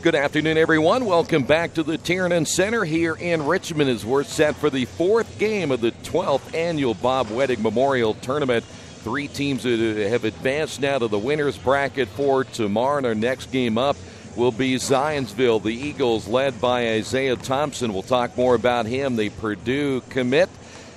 Good afternoon, everyone. Welcome back to the Tiernan Center here in Richmond as we're set for the fourth game of the 12th annual Bob Wettig Memorial Tournament. Three teams that have advanced now to the winner's bracket for tomorrow. And our next game up will be Zionsville. The Eagles led by Isaiah Thompson. We'll talk more about him, the Purdue commit,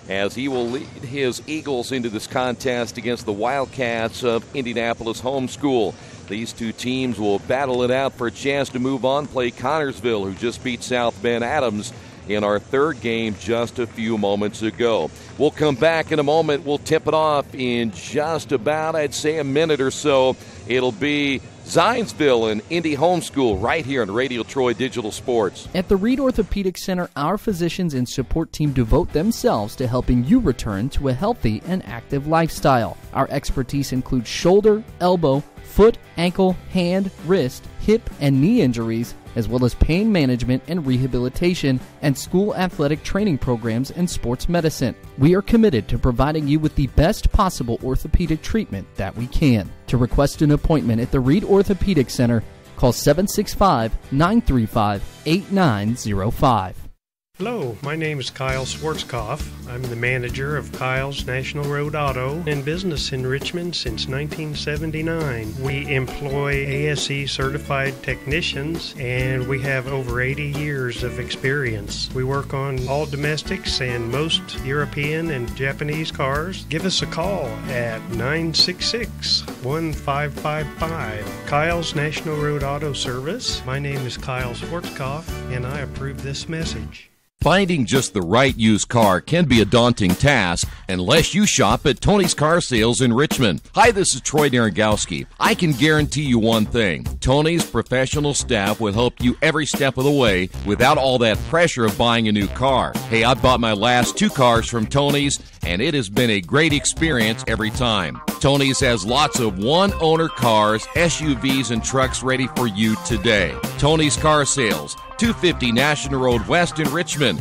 as he will lead his Eagles into this contest against the Wildcats of Indianapolis Home School. These two teams will battle it out for a chance to move on, play Connorsville, who just beat South Bend Adams in our third game just a few moments ago. We'll come back in a moment. We'll tip it off in just about, I'd say, a minute or so. It'll be Zionsville and Indy Homeschool right here on Radio Troy Digital Sports. At the Reed Orthopedic Center, our physicians and support team devote themselves to helping you return to a healthy and active lifestyle. Our expertise includes shoulder, elbow, foot, ankle, hand, wrist, hip, and knee injuries, as well as pain management and rehabilitation, and school athletic training programs and sports medicine. We are committed to providing you with the best possible orthopedic treatment that we can. To request an appointment at the Reed Orthopedic Center, call 765-935-8905. Hello, my name is Kyle Schwarzkopf. I'm the manager of Kyle's National Road Auto, in business in Richmond since 1979. We employ ASE certified technicians, and we have over 80 years of experience. We work on all domestics and most European and Japanese cars. Give us a call at 966-1555. Kyle's National Road Auto Service. My name is Kyle Schwarzkopf, and I approve this message. Finding just the right used car can be a daunting task unless you shop at Tony's Car Sales in Richmond. Hi, this is Troy Naragowski. I can guarantee you one thing. Tony's professional staff will help you every step of the way without all that pressure of buying a new car. Hey, I bought my last two cars from Tony's, and it has been a great experience every time. Tony's has lots of one-owner cars, SUVs, and trucks ready for you today. Tony's Car Sales, 250 National Road West in Richmond.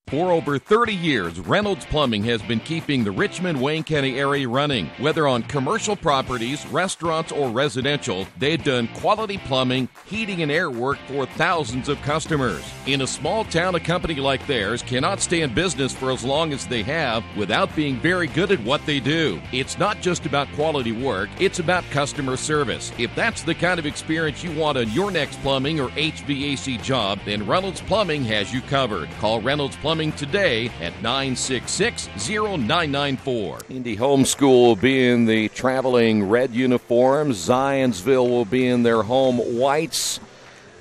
For over 30 years, Reynolds Plumbing has been keeping the Richmond-Wayne County area running. Whether on commercial properties, restaurants, or residential, they've done quality plumbing, heating, and air work for thousands of customers. In a small town, a company like theirs cannot stay in business for as long as they have without being very good at what they do. It's not just about quality work, it's about customer service. If that's the kind of experience you want on your next plumbing or HVAC job, then Reynolds Plumbing has you covered. Call Reynolds Plumbing today at 966-0994. Indy Homeschool will be in the traveling red uniforms. Zionsville will be in their home whites.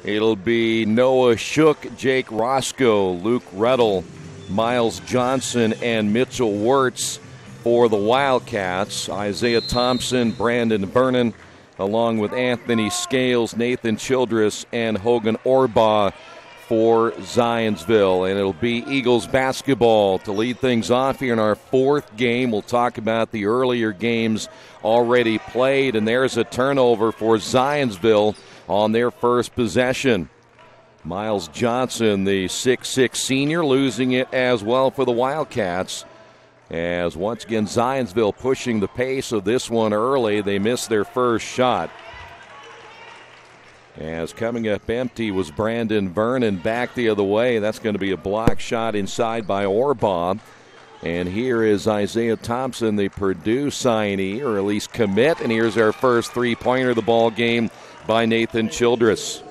It'll be Noah Shook, Jake Roscoe, Luke Ruddle, Miles Johnson, and Mitchell Wirtz for the Wildcats. Isaiah Thompson, Brandon Vernon, along with Anthony Scales, Nathan Childress, and Hogan Orbaugh for Zionsville. And it'll be Eagles basketball to lead things off here in our fourth game. We'll talk about the earlier games already played, and there's a turnover for Zionsville on their first possession. Miles Johnson, the 6'6 senior, losing it as well for the Wildcats, as once again Zionsville pushing the pace of this one early. They missed their first shot. As coming up empty was Brandon Vernon, back the other way. That's going to be a block shot inside by Orbaugh. And here is Isaiah Thompson, the Purdue signee, or at least commit. And here's our first three-pointer of the ball game by Nathan Childress.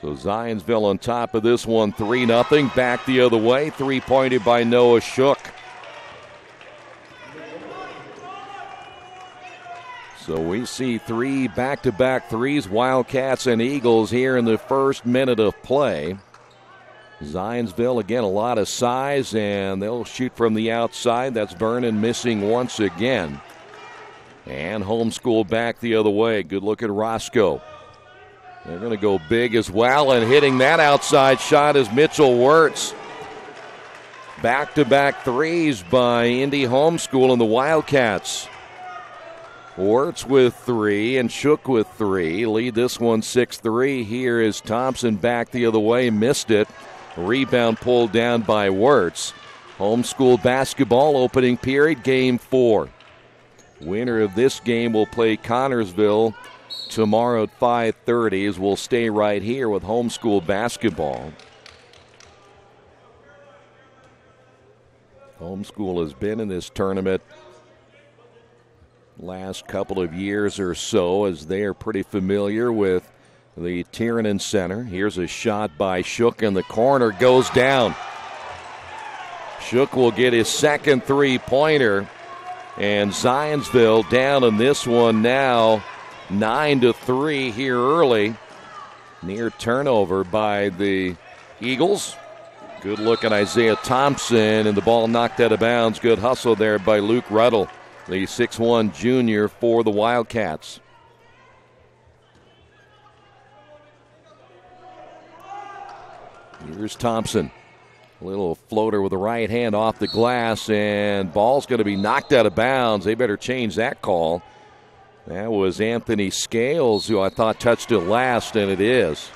So Zionsville on top of this one, 3-0. Back the other way, three-pointed by Noah Shook. So we see three back-to-back threes, Wildcats and Eagles here in the first minute of play. Zionsville, again, a lot of size, and they'll shoot from the outside. That's Vernon missing once again. And Homeschool back the other way. Good look at Roscoe. They're going to go big as well, and hitting that outside shot is Mitchell Wirtz. Back-to-back threes by Indy Homeschool and the Wildcats. Wirtz with three and Shook with three. Lead this one 6-3. Here is Thompson back the other way. Missed it. Rebound pulled down by Wirtz. Homeschool basketball opening period, game 4. Winner of this game will play Connorsville tomorrow at 5:30 as we'll stay right here with homeschool basketball. Homeschool has been in this tournament last couple of years or so as they are pretty familiar with the Tiernan Center. Here's a shot by Shook in the corner, goes down. Shook will get his second three-pointer, and Zionsville down in this one now 9-3 here early. Near turnover by the Eagles. Good look at Isaiah Thompson, and the ball knocked out of bounds. Good hustle there by Luke Ruddle, the 6'1 junior for the Wildcats. Here's Thompson. A little floater with the right hand off the glass, and ball's going to be knocked out of bounds. They better change that call. That was Anthony Scales, who I thought touched it last, and it is.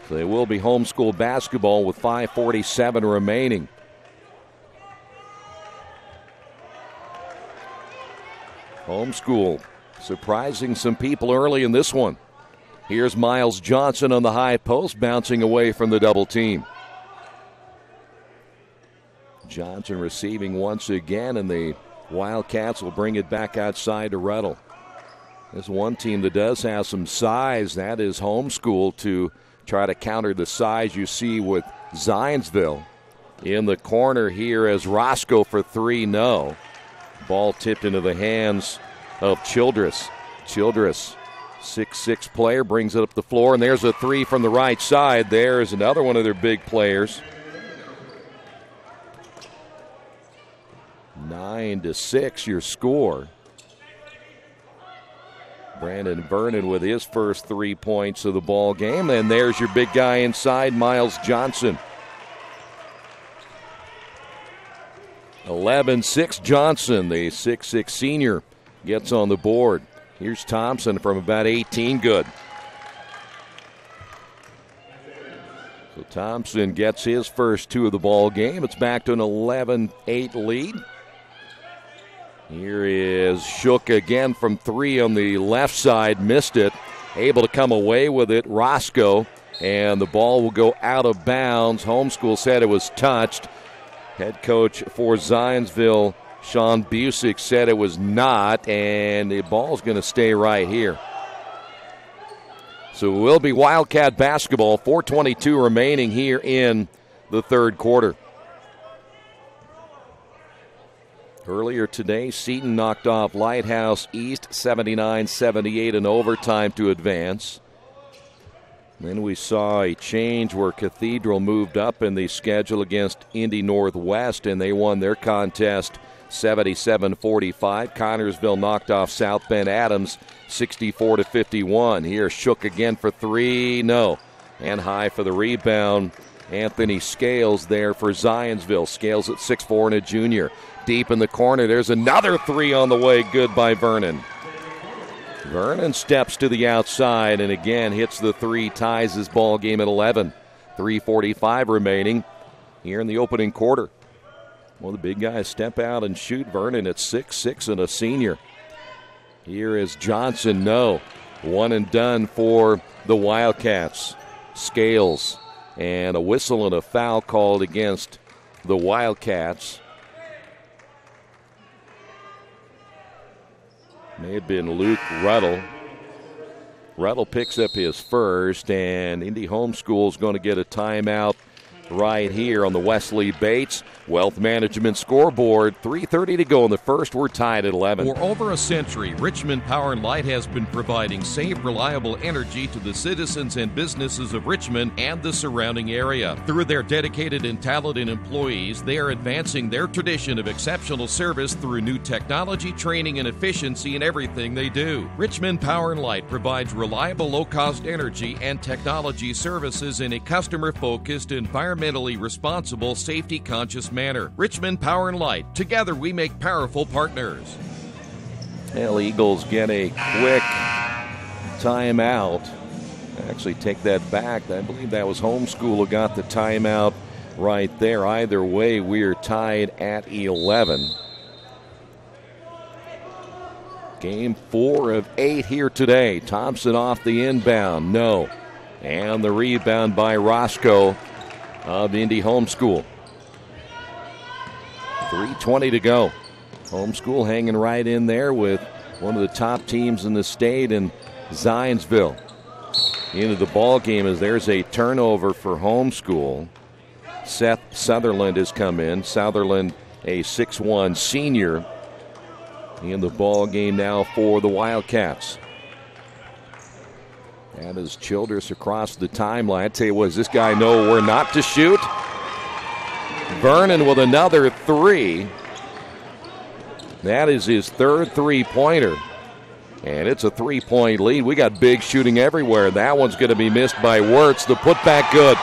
So they will be homeschool basketball with 5:47 remaining. Homeschool surprising some people early in this one. Here's Miles Johnson on the high post, bouncing away from the double team. Johnson receiving once again, and the Wildcats will bring it back outside to Ruddle. There's one team that does have some size. That is homeschool to try to counter the size you see with Zionsville. In the corner here as Roscoe for three, no. Ball tipped into the hands of Childress. Childress, 6'6" player, brings it up the floor, and there's a three from the right side. There is another one of their big players. 9-6 your score. Brandon Vernon with his first 3 points of the ball game, and there's your big guy inside, Miles Johnson. 11-6 Johnson, the 6'6 senior, gets on the board. Here's Thompson from about 18, good. So Thompson gets his first two of the ball game. It's back to an 11-8 lead. Here is Shook again from three on the left side, missed it. Able to come away with it, Roscoe, and the ball will go out of bounds. Homeschool said it was touched. Head coach for Zionsville, Sean Busick, said it was not, and the ball's going to stay right here. So it will be Wildcat basketball, 4:22 remaining here in the third quarter. Earlier today, Seton knocked off Lighthouse East 79-78 in overtime to advance. Then we saw a change where Cathedral moved up in the schedule against Indy Northwest, and they won their contest 77-45. Connorsville knocked off South Bend Adams 64-51. Here, Shook again for three, no. And high for the rebound. Anthony Scales there for Zionsville. Scales at 6'4" and a junior. Deep in the corner, there's another three on the way, good by Vernon. Vernon steps to the outside and again hits the three, ties his ball game at 11. 3:45 remaining here in the opening quarter. Well, the big guys step out and shoot. Vernon at 6'6" and a senior. Here is Johnson, no. One and done for the Wildcats. Scales, and a whistle and a foul called against the Wildcats. May have been Luke Ruddle. Ruddle picks up his first, and Indy Homeschool is going to get a timeout right here on the Wesley Bates Wealth Management scoreboard. 3:30 to go in the first. We're tied at 11. For over a century, Richmond Power and Light has been providing safe, reliable energy to the citizens and businesses of Richmond and the surrounding area. Through their dedicated and talented employees, they are advancing their tradition of exceptional service through new technology, training, and efficiency in everything they do. Richmond Power and Light provides reliable, low-cost energy and technology services in a customer-focused, environmentally responsible, safety-conscious manner. Richmond Power and Light. Together we make powerful partners. Well, Eagles get a quick timeout. Actually, take that back. I believe that was Homeschool who got the timeout right there. Either way, we're tied at 11. Game 4 of 8 here today. Thompson off the inbound. No. And the rebound by Roscoe of Indy Homeschool. 3:20 to go. Homeschool hanging right in there with one of the top teams in the state in Zionsville. Into the ball game as there's a turnover for Homeschool. Seth Sutherland has come in. Sutherland, a 6'1 senior, in the ball game now for the Wildcats. That is Childress across the timeline. I tell you what, does this guy know where not to shoot? Vernon with another three. That is his third three-pointer. And it's a three-point lead. We got big shooting everywhere. That one's going to be missed by Wirtz. The putback good.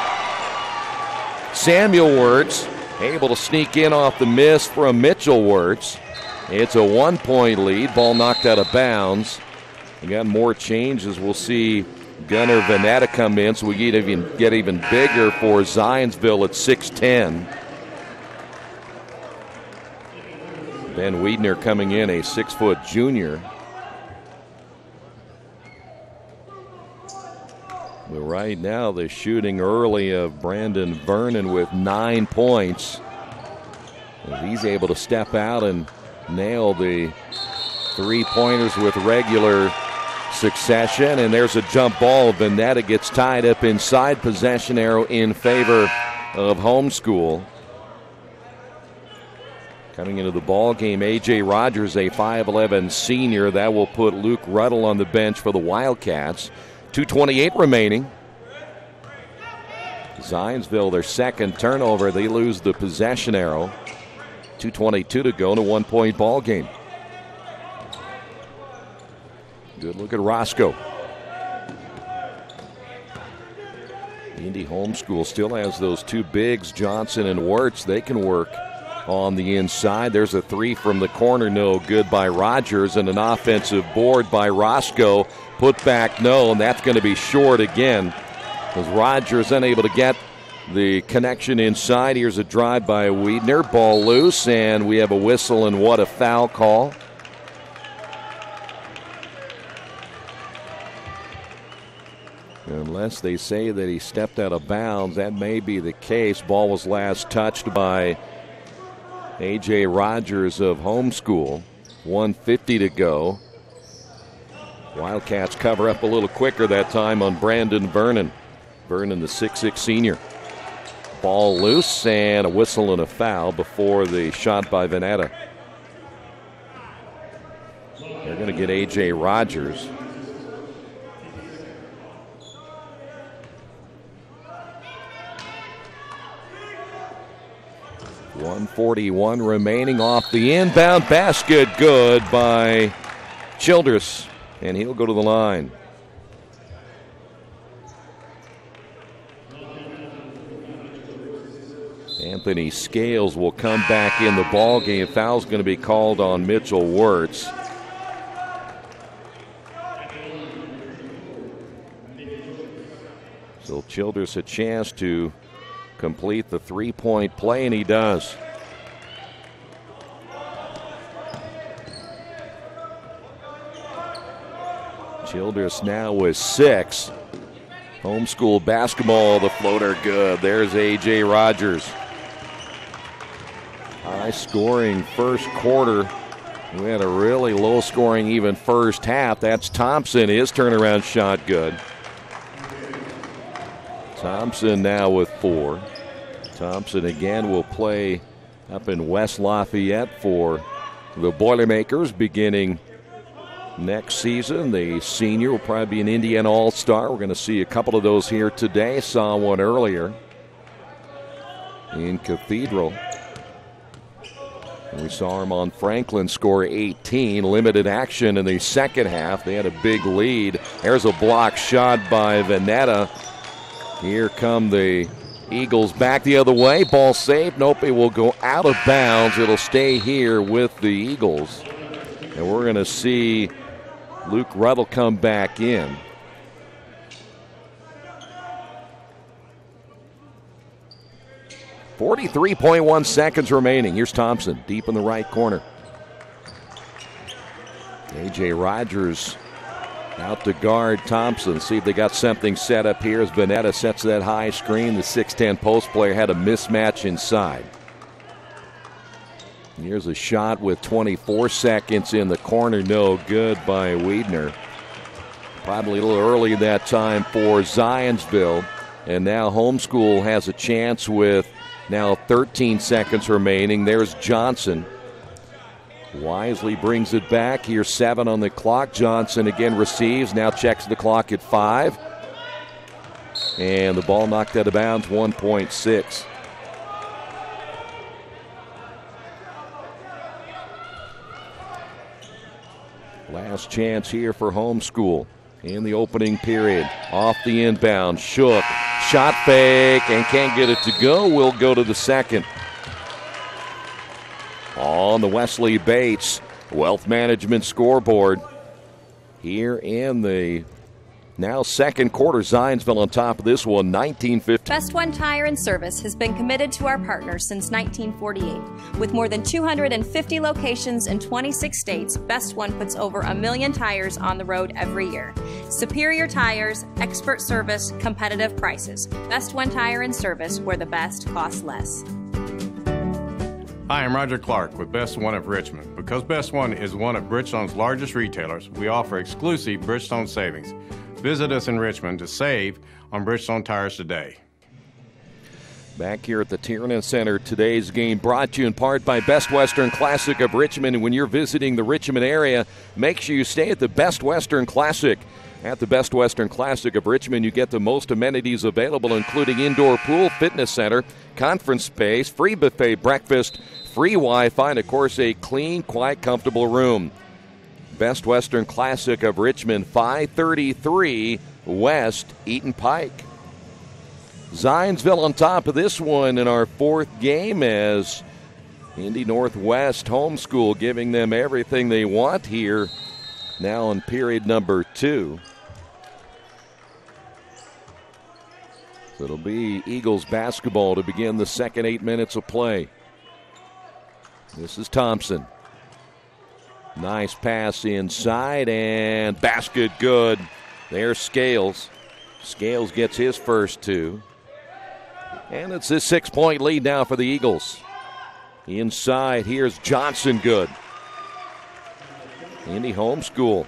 Samuel Wirtz able to sneak in off the miss from Mitchell Wirtz. It's a 1-point lead. Ball knocked out of bounds. We got more changes. We'll see Gunnar Veneta come in, so we get even bigger for Zionsville at 6'10". Ben Wiedner coming in, a 6-foot junior. But right now, the shooting early of Brandon Vernon with 9 points. And he's able to step out and nail the three-pointers with regular succession. And there's a jump ball. Veneta gets tied up inside, possession arrow in favor of Homeschool. Coming into the ball game, A.J. Rogers, a 5'11 senior. That will put Luke Ruddle on the bench for the Wildcats. 2:28 remaining. Zionsville, their second turnover. They lose the possession arrow. 2:22 to go in a 1-point ball game. Good look at Roscoe. Indy Homeschool still has those two bigs, Johnson and Wirtz. They can work on the inside. There's a three from the corner, no good by Rogers, and an offensive board by Roscoe. Put back, no, and that's going to be short again as Rogers unable to get the connection inside. Here's a drive by Wiedner. Ball loose, and we have a whistle, and what a foul call. Unless they say that he stepped out of bounds, that may be the case. Ball was last touched by A.J. Rogers of Homeschool. 1:50 to go. Wildcats cover up a little quicker that time on Brandon Vernon. Vernon, the 6'6 senior. Ball loose and a whistle and a foul before the shot by Veneta. They're going to get A.J. Rogers. .141 remaining off the inbound basket. Good by Childress, and he'll go to the line. Anthony Scales will come back in the ball game. Foul's going to be called on Mitchell Wirtz. So Childress a chance to complete the three-point play, and he does. Childress now with 6. Homeschool basketball, the floater good. There's A.J. Rogers. High-scoring first quarter. We had a really low-scoring even first half. That's Thompson. His turnaround shot good. Thompson now with 4. Thompson again will play up in West Lafayette for the Boilermakers beginning next season. The senior will probably be an Indiana All-Star. We're going to see a couple of those here today. Saw one earlier in Cathedral. And we saw him on Franklin score 18. Limited action in the second half. They had a big lead. There's a block shot by Veneta. Here come the Eagles back the other way. Ball saved. Nope, it will go out of bounds. It'll stay here with the Eagles. And we're going to see Luke Ruddle come back in. .1 seconds remaining. Here's Thompson deep in the right corner. A.J. Rogers out to guard Thompson. See if they got something set up here as Vanetta sets that high screen. The 6'10 post player had a mismatch inside. Here's a shot with 24 seconds in the corner. No good by Wiedner. Probably a little early that time for Zionsville. And now Homeschool has a chance with now 13 seconds remaining. There's Johnson. Wisely brings it back. Here's 7 on the clock. Johnson again receives. Now checks the clock at 5. And the ball knocked out of bounds, 1.6. Last chance here for Homeschool in the opening period. Off the inbound. Shook. Shot fake and can't get it to go. We'll go to the second. On the Wesley Bates Wealth Management scoreboard here in the now second quarter. Zionsville on top of this one, 19-15. Best One Tire and Service has been committed to our partners since 1948. With more than 250 locations in 26 states, Best One puts over 1 million tires on the road every year. Superior tires, expert service, competitive prices. Best One Tire and Service, where the best costs less. Hi, I'm Roger Clark with Best One of Richmond. Because Best One is one of Bridgestone's largest retailers, we offer exclusive Bridgestone savings. Visit us in Richmond to save on Bridgestone tires today. Back here at the Tiernan Center, today's game brought to you in part by Best Western Classic of Richmond. And when you're visiting the Richmond area, make sure you stay at the Best Western Classic. At the Best Western Classic of Richmond, you get the most amenities available, including indoor pool, fitness center, conference space, free buffet breakfast, free Wi-Fi, and, of course, a clean, quiet, comfortable room. Best Western Classic of Richmond, 533 West Eaton Pike. Zionsville on top of this one in our fourth game as Indy Northwest Homeschool giving them everything they want here now in period number 2. So it'll be Eagles basketball to begin the second 8 minutes of play. This is Thompson. Nice pass inside and basket good. There's Scales. Scales gets his first 2. And it's a 6-point lead now for the Eagles. Inside, here's Johnson good. Indy Homeschool.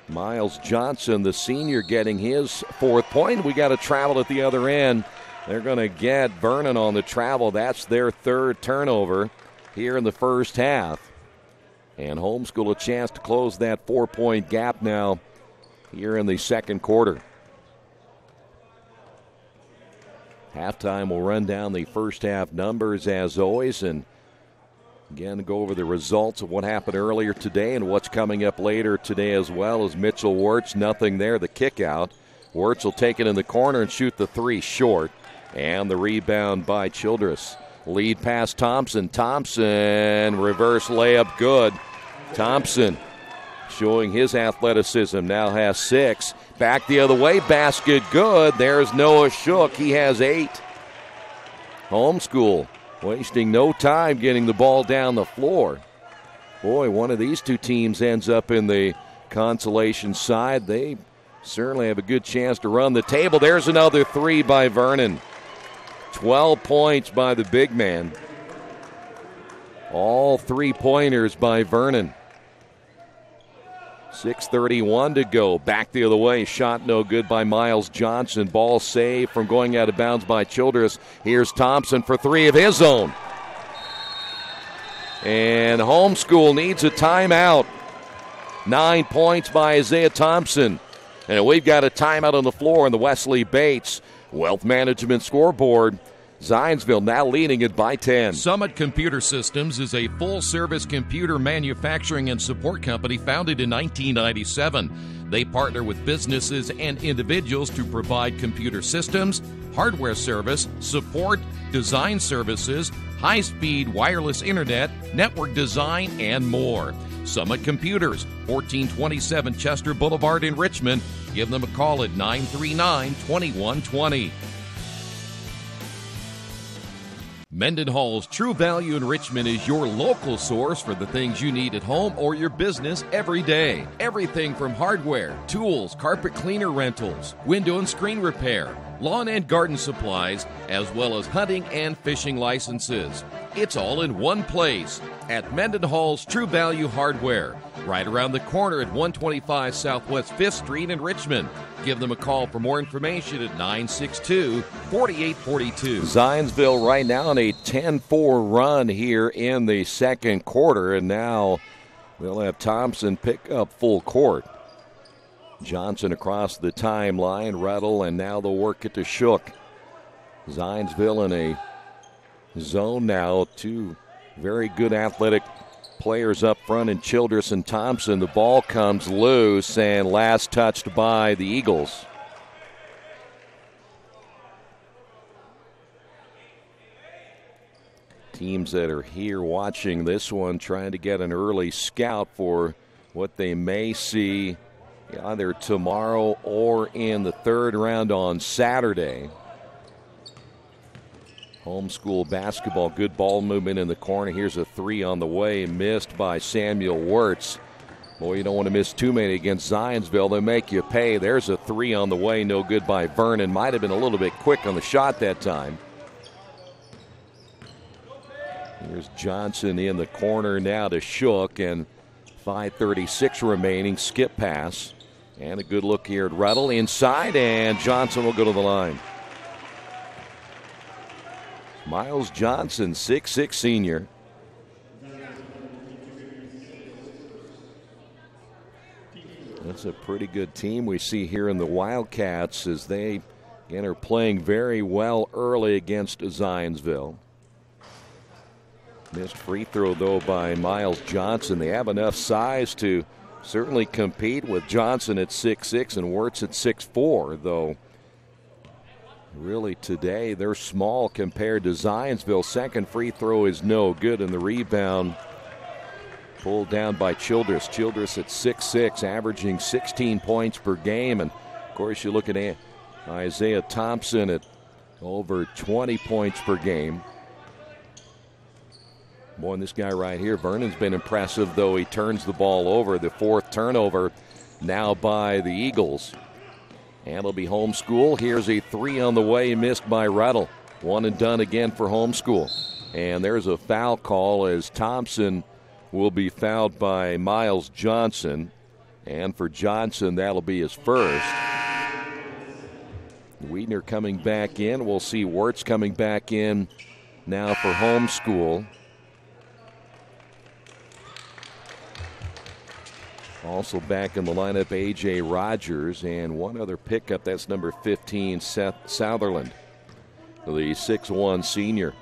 Miles Johnson, the senior, getting his 4th point. We got to travel at the other end. They're going to get Vernon on the travel. That's their 3rd turnover here in the first half. And Homeschool a chance to close that 4-point gap now here in the second quarter. Halftime will run down the first half numbers as always, and again go over the results of what happened earlier today and what's coming up later today as well. As Mitchell Wirtz, nothing there, the kick out. Wirtz will take it in the corner and shoot the 3 short, and the rebound by Childress. Lead pass Thompson. Thompson, reverse layup good. Thompson showing his athleticism, now has 6. Back the other way, basket good. There's Noah Shook. He has 8. Homeschool wasting no time getting the ball down the floor. Boy, one of these two teams ends up in the consolation side. They certainly have a good chance to run the table. There's another 3 by Vernon. 12 points by the big man. All 3-pointers by Vernon. 6:31 to go. Back the other way. Shot no good by Miles Johnson. Ball saved from going out of bounds by Childress. Here's Thompson for 3 of his own. And Homeschool needs a timeout. 9 points by Isaiah Thompson. And we've got a timeout on the floor in the Wesley Bates Wealth Management scoreboard. Zionsville now leading it by 10. Summit Computer Systems is a full-service computer manufacturing and support company founded in 1997. They partner with businesses and individuals to provide computer systems, hardware service, support, design services, high-speed wireless internet, network design, and more. Summit Computers, 1427 Chester Boulevard in Richmond. Give them a call at 939-2120. Mendenhall's True Value in Richmond is your local source for the things you need at home or your business every day. Everything from hardware, tools, carpet cleaner rentals, window and screen repair, lawn and garden supplies, as well as hunting and fishing licenses. It's all in one place at Mendenhall's True Value Hardware, right around the corner at 125 Southwest 5th Street in Richmond. Give them a call for more information at 962-4842. Zionsville right now on a 10-4 run here in the second quarter, and now they'll have Thompson pick up full court. Johnson across the timeline, Ruddle, and now they'll work it to Shook. Zionsville in a zone now, two very good athletic players up front in Childress and Thompson. The ball comes loose and last touched by the Eagles. Teams that are here watching this one trying to get an early scout for what they may see either tomorrow or in the third round on Saturday. Homeschool basketball, good ball movement in the corner. Here's a three on the way, missed by Samuel Wirtz. Boy, you don't want to miss too many against Zionsville. They make you pay. There's a three on the way, no good by Vernon. Might have been a little bit quick on the shot that time. Here's Johnson in the corner now to Shook, and 5:36 remaining. Skip pass. And a good look here at Ruddle inside, and Johnson will go to the line. Miles Johnson, 6'6" senior. That's a pretty good team we see here in the Wildcats as they again are playing very well early against Zionsville. Missed free throw though by Miles Johnson. They have enough size to certainly compete with Johnson at 6'6" and Wirtz at 6'4", though really today they're small compared to Zionsville. Second free throw is no good, and the rebound pulled down by Childress. Childress at 6'6", averaging 16 points per game. And of course you look at Isaiah Thompson at over 20 points per game. Boy, and this guy right here, Vernon's been impressive, though he turns the ball over. The fourth turnover now by the Eagles. And it'll be homeschool. Here's a three on the way, missed by Ruddle. One and done again for homeschool. And there's a foul call as Thompson will be fouled by Miles Johnson. And for Johnson, that'll be his first. Wiedner coming back in. We'll see Wirtz coming back in now for homeschool. Also back in the lineup, A.J. Rogers, and one other pickup. That's number 15, Seth Southerland, the 6'1" senior.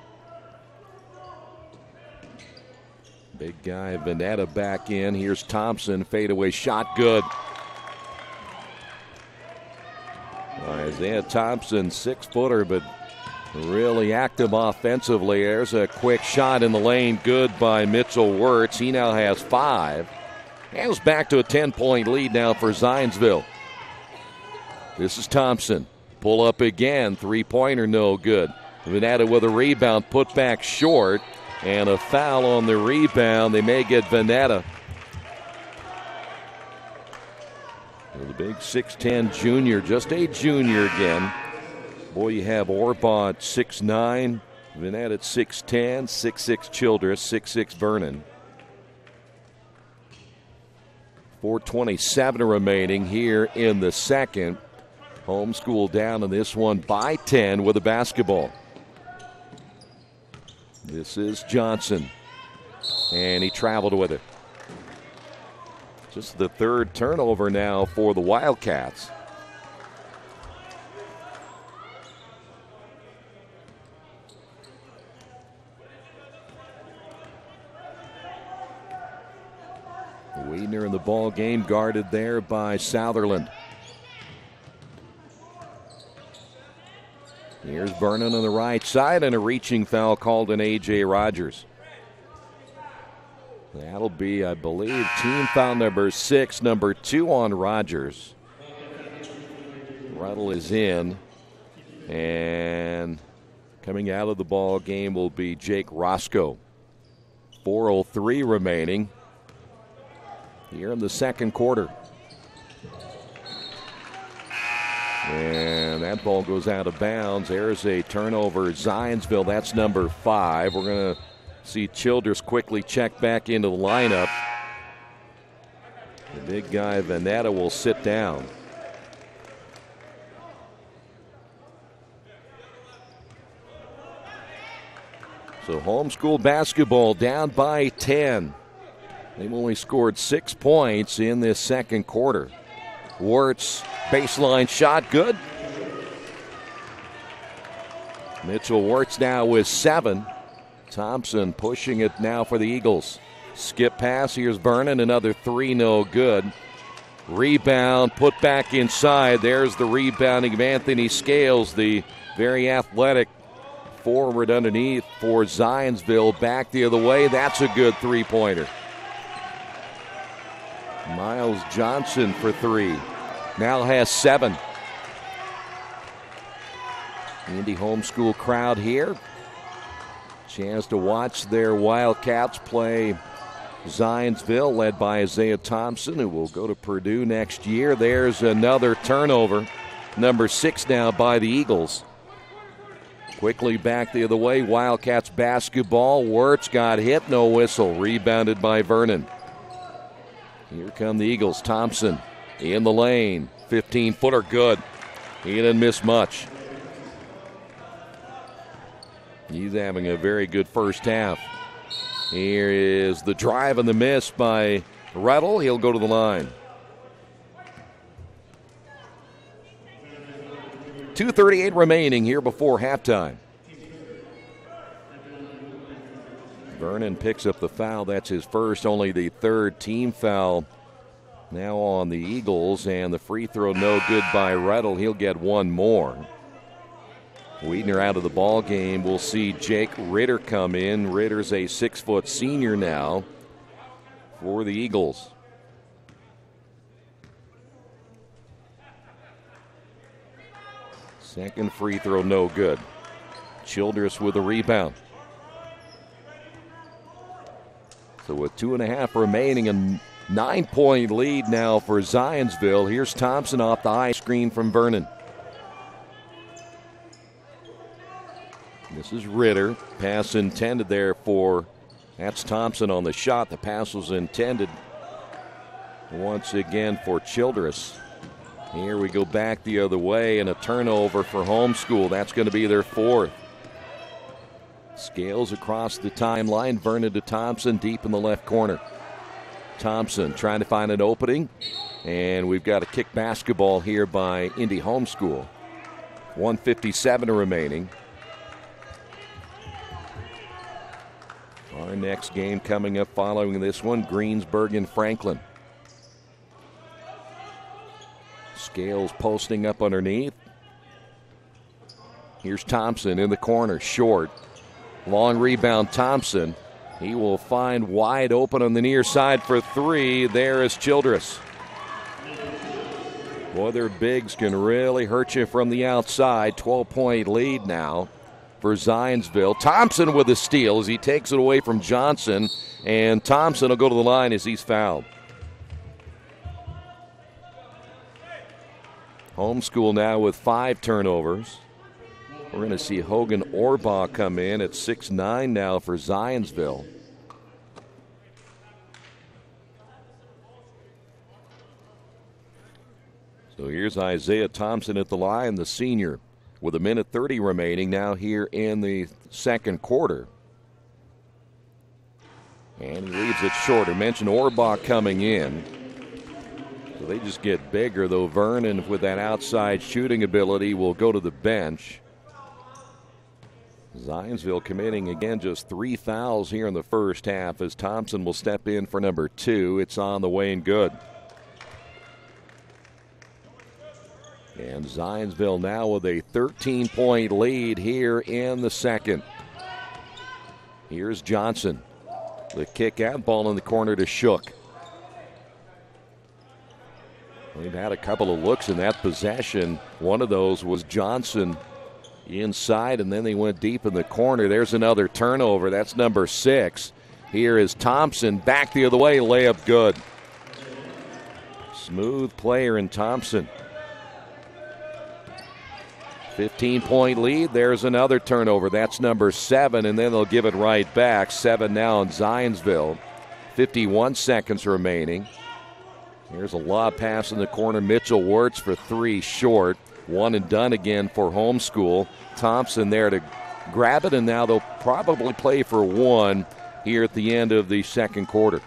Big guy, Veneta back in. Here's Thompson, fadeaway shot, good. Isaiah Thompson, 6-footer, but really active offensively. There's a quick shot in the lane, good by Mitchell Wirtz. He now has 5. And it's back to a 10-point lead now for Zionsville. This is Thompson. Pull up again. Three-pointer, no good. Veneta with a rebound, put back short. And a foul on the rebound. They may get Veneta. The big 6'10 junior, just a junior again. Boy, you have Orbaugh at 6'9. Veneta at 6'10. 6'6 Childress, 6'6 Vernon. 4:27 remaining here in the second. Homeschool down in this one by 10 with a basketball. This is Johnson, and he traveled with it. Just the third turnover now for the Wildcats. Wiedner in the ball game, guarded there by Southerland. Here's Vernon on the right side, and a reaching foul called on A.J. Rogers. That'll be, I believe, team foul number 6, number 2 on Rogers. Ruddle is in, and Coming out of the ball game will be Jake Roscoe. 4:03 remaining here in the second quarter. And that ball goes out of bounds. There's a turnover. Zionsville, that's number 5. We're going to see Childress quickly check back into the lineup. The big guy, Vanetta, will sit down. So homeschool basketball down by 10. They've only scored 6 points in this second quarter. Wirtz, baseline shot, good. Mitchell Wirtz now with 7. Thompson pushing it now for the Eagles. Skip pass, here's Vernon, another 3, no good. Rebound, put back inside. There's the rebounding of Anthony Scales, the very athletic forward underneath for Zionsville. Back the other way, that's a good three-pointer. Miles Johnson for 3. Now has 7. Indy homeschool crowd here. Chance to watch their Wildcats play Zionsville, led by Isaiah Thompson, who will go to Purdue next year. There's another turnover. Number 6 now by the Eagles. Quickly back the other way. Wildcats basketball. Wirtz got hit, no whistle. Rebounded by Vernon. Here come the Eagles. Thompson in the lane. 15-footer, good. He didn't miss much. He's having a very good first half. Here is the drive and the miss by Rettel. He'll go to the line. 2:38 remaining here before halftime. Vernon picks up the foul. That's his first, only the 3rd team foul now on the Eagles. And the free throw no good by Rettel. He'll get 1 more. Wiedner out of the ball game. We'll see Jake Ritter come in. Ritter's a 6-foot senior now for the Eagles. Second free throw no good. Childress with a rebound. So with 2.5 remaining, a 9-point lead now for Zionsville. Here's Thompson off the high screen from Vernon. This is Ritter. Pass intended there for, that's Thompson on the shot. The pass was intended once again for Childress. Here we go back the other way, and a turnover for homeschool. That's going to be their 4th. Scales across the timeline. Vernon to Thompson deep in the left corner. Thompson trying to find an opening. And we've got a kick basketball here by Indy homeschool. 1:57 remaining. Our next game coming up following this one, Greensburg and Franklin. Scales posting up underneath. Here's Thompson in the corner, short. Long rebound, Thompson. He will find wide open on the near side for 3. There is Childress. Boy, their bigs can really hurt you from the outside. 12-point lead now for Zionsville. Thompson with a steal as he takes it away from Johnson. And Thompson will go to the line as he's fouled. Homeschool now with 5 turnovers. We're going to see Hogan Orbaugh come in at 6'9" now for Zionsville. So here's Isaiah Thompson at the line, the senior, with 1:30 remaining now here in the second quarter. And he leaves it short. I mentioned Orbaugh coming in. So they just get bigger, though. Vernon, with that outside shooting ability, will go to the bench. Zionsville committing, again, just 3 fouls here in the first half as Thompson will step in for number 2. It's on the way and good. And Zionsville now with a 13-point lead here in the second. Here's Johnson. The kick out, ball in the corner to Shook. They've had a couple of looks in that possession. One of those was Johnson inside, and then they went deep in the corner. There's another turnover. That's number 6. Here is Thompson, back the other way, layup good. Smooth player in Thompson. 15-point lead. There's another turnover. That's number 7, and then they'll give it right back. 7 now in Zionsville. 51 seconds remaining. Here's a lob pass in the corner. Mitchell Wirtz for 3 short. One and done again for Homeschool. Thompson there to grab it, and now they'll probably play for 1 here at the end of the second quarter.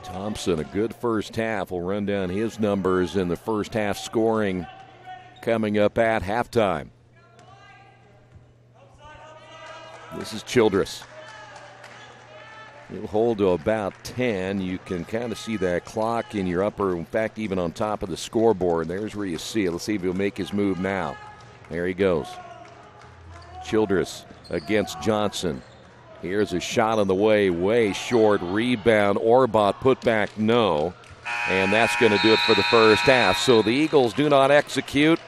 Thompson, a good first half. Will run down his numbers in the first half scoring coming up at halftime. This is Childress. He'll hold to about 10. You can kind of see that clock in your upper, in fact, even on top of the scoreboard. There's where you see it. Let's see if he'll make his move now. There he goes. Childress against Johnson. Here's a shot on the way short. Rebound. Orbot put back, no. And that's going to do it for the first half. So the Eagles do not execute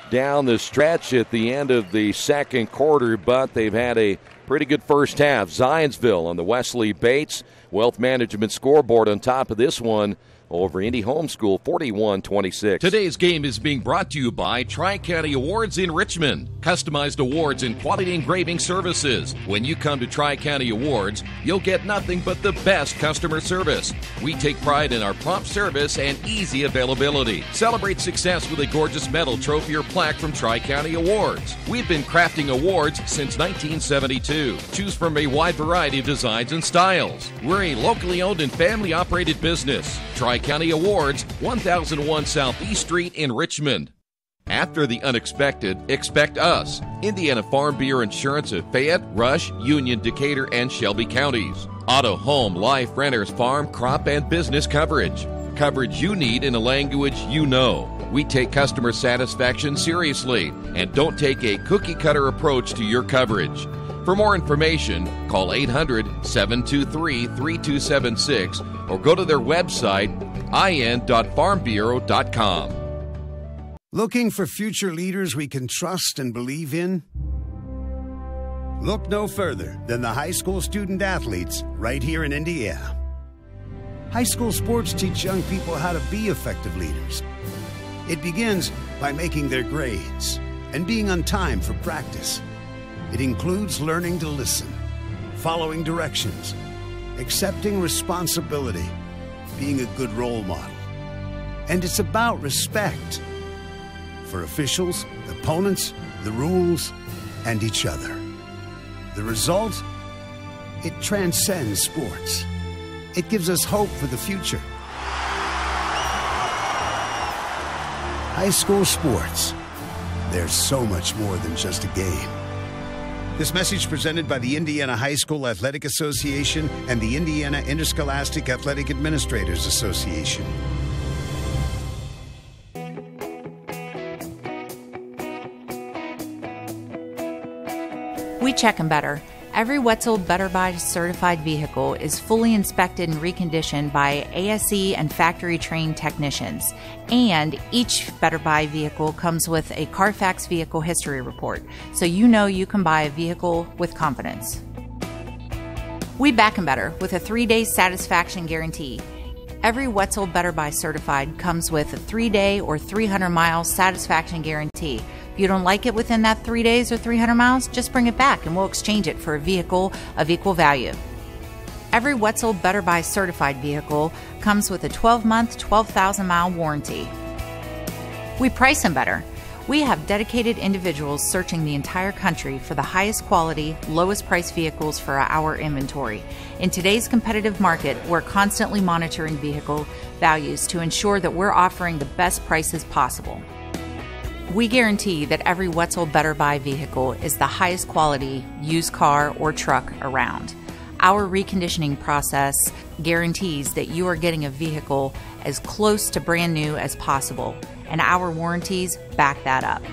down the stretch at the end of the second quarter, but they've had a pretty good first half. Zionsville on the Wesley Bates Wealth Management scoreboard on top of this one over Indy Homeschool, 41-26. Today's game is being brought to you by Tri-County Awards in Richmond. Customized awards and quality engraving services. When you come to Tri-County Awards, you'll get nothing but the best customer service. We take pride in our prompt service and easy availability. Celebrate success with a gorgeous medal, trophy, or plaque from Tri-County Awards. We've been crafting awards since 1972. Choose from a wide variety of designs and styles. We're a locally owned and family-operated business. Tri-County Awards, 1001 Southeast Street in Richmond. After the unexpected, expect us. Indiana Farm Bureau Insurance of Fayette, Rush, Union, Decatur, and Shelby counties. Auto, home, life, renters, farm, crop, and business coverage. Coverage you need in a language you know. We take customer satisfaction seriously and don't take a cookie-cutter approach to your coverage. For more information, call 800-723-3276 or go to their website, in.farmbureau.com. Looking for future leaders we can trust and believe in? Look no further than the high school student athletes right here in Indiana. High school sports teach young people how to be effective leaders. It begins by making their grades and being on time for practice. It includes learning to listen, following directions, accepting responsibility, being a good role model. And it's about respect for officials, opponents, the rules, and each other. The result? It transcends sports. It gives us hope for the future. High school sports. There's so much more than just a game. This message presented by the Indiana High School Athletic Association and the Indiana Interscholastic Athletic Administrators Association. We check them better. Every Wetzel Better Buy certified vehicle is fully inspected and reconditioned by ASE and factory-trained technicians. And each Better Buy vehicle comes with a Carfax vehicle history report, so you know you can buy a vehicle with confidence. We back them better with a 3-day satisfaction guarantee. Every Wetzel Better Buy certified comes with a 3-day or 300-mile satisfaction guarantee. If you don't like it within that 3 days or 300 miles, just bring it back and we'll exchange it for a vehicle of equal value. Every Wetzel Better Buy certified vehicle comes with a 12-month, 12,000-mile warranty. We price them better. We have dedicated individuals searching the entire country for the highest quality, lowest price vehicles for our inventory. In today's competitive market, we're constantly monitoring vehicle values to ensure that we're offering the best prices possible. We guarantee that every Wetzel Better Buy vehicle is the highest quality used car or truck around. Our reconditioning process guarantees that you are getting a vehicle as close to brand new as possible, and our warranties back that up.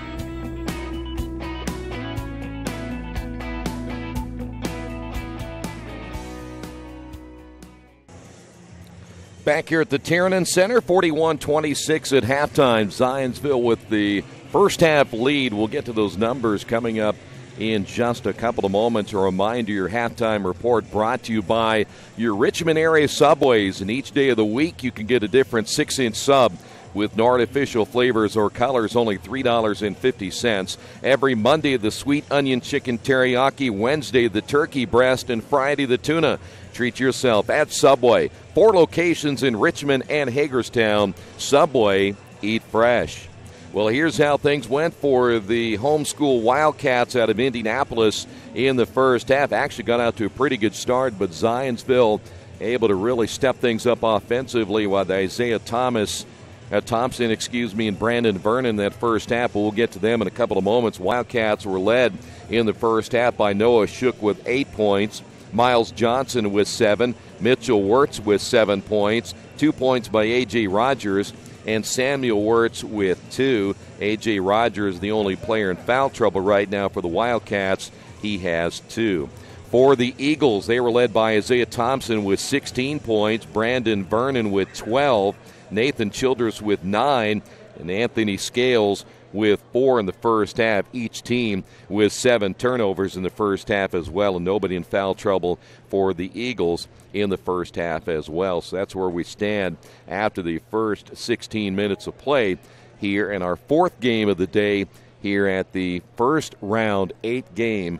Back here at the Tiernan Center, 41-26 at halftime. Zionsville with the first half lead. We'll get to those numbers coming up in just a couple of moments. A reminder, your halftime report brought to you by your Richmond area Subways. And each day of the week, you can get a different 6-inch sub with no artificial flavors or colors, only $3.50. Every Monday, the sweet onion chicken teriyaki. Wednesday, the turkey breast. And Friday, the tuna. Treat yourself at Subway. 4 locations in Richmond and Hagerstown. Subway, eat fresh. Well, here's how things went for the homeschool Wildcats out of Indianapolis in the first half. Actually got out to a pretty good start, but Zionsville able to really step things up offensively with Isaiah Thompson, and Brandon Vernon that first half. But we'll get to them in a couple of moments. Wildcats were led in the first half by Noah Shook with 8 points, Miles Johnson with 7, Mitchell Wirtz with 7 points, 2 points by A.J. Rogers, and Samuel Wirtz with 2. A.J. Rogers, the only player in foul trouble right now for the Wildcats. He has 2. For the Eagles, they were led by Isaiah Thompson with 16 points, Brandon Vernon with 12, Nathan Childress with 9, and Anthony Scales with 4 in the first half. Each team with 7 turnovers in the first half as well, and nobody in foul trouble for the Eagles in the first half as well. So that's where we stand after the first 16 minutes of play here in our 4th game of the day here at the first round 8-game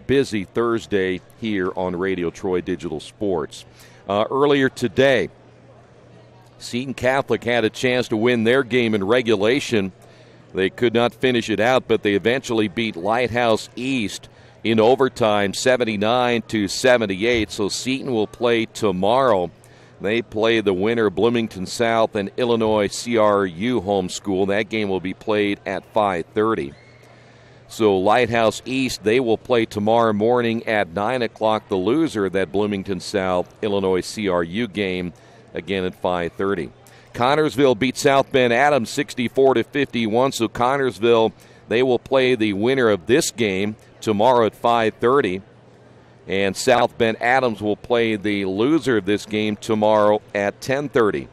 busy Thursday here on Radio Troy Digital Sports. Earlier today, Seton Catholic had a chance to win their game in regulation. They could not finish it out, but they eventually beat Lighthouse East in overtime, 79-78. So Seton will play tomorrow. They play the winner, Bloomington South and Illinois CRU homeschool. That game will be played at 5:30. So Lighthouse East, they will play tomorrow morning at 9 o'clock. The loser of that Bloomington South Illinois CRU game, again at 5:30. Connorsville beat South Bend Adams 64-51. So Connorsville, they will play the winner of this game tomorrow at 5:30. And South Bend Adams will play the loser of this game tomorrow at 10:30.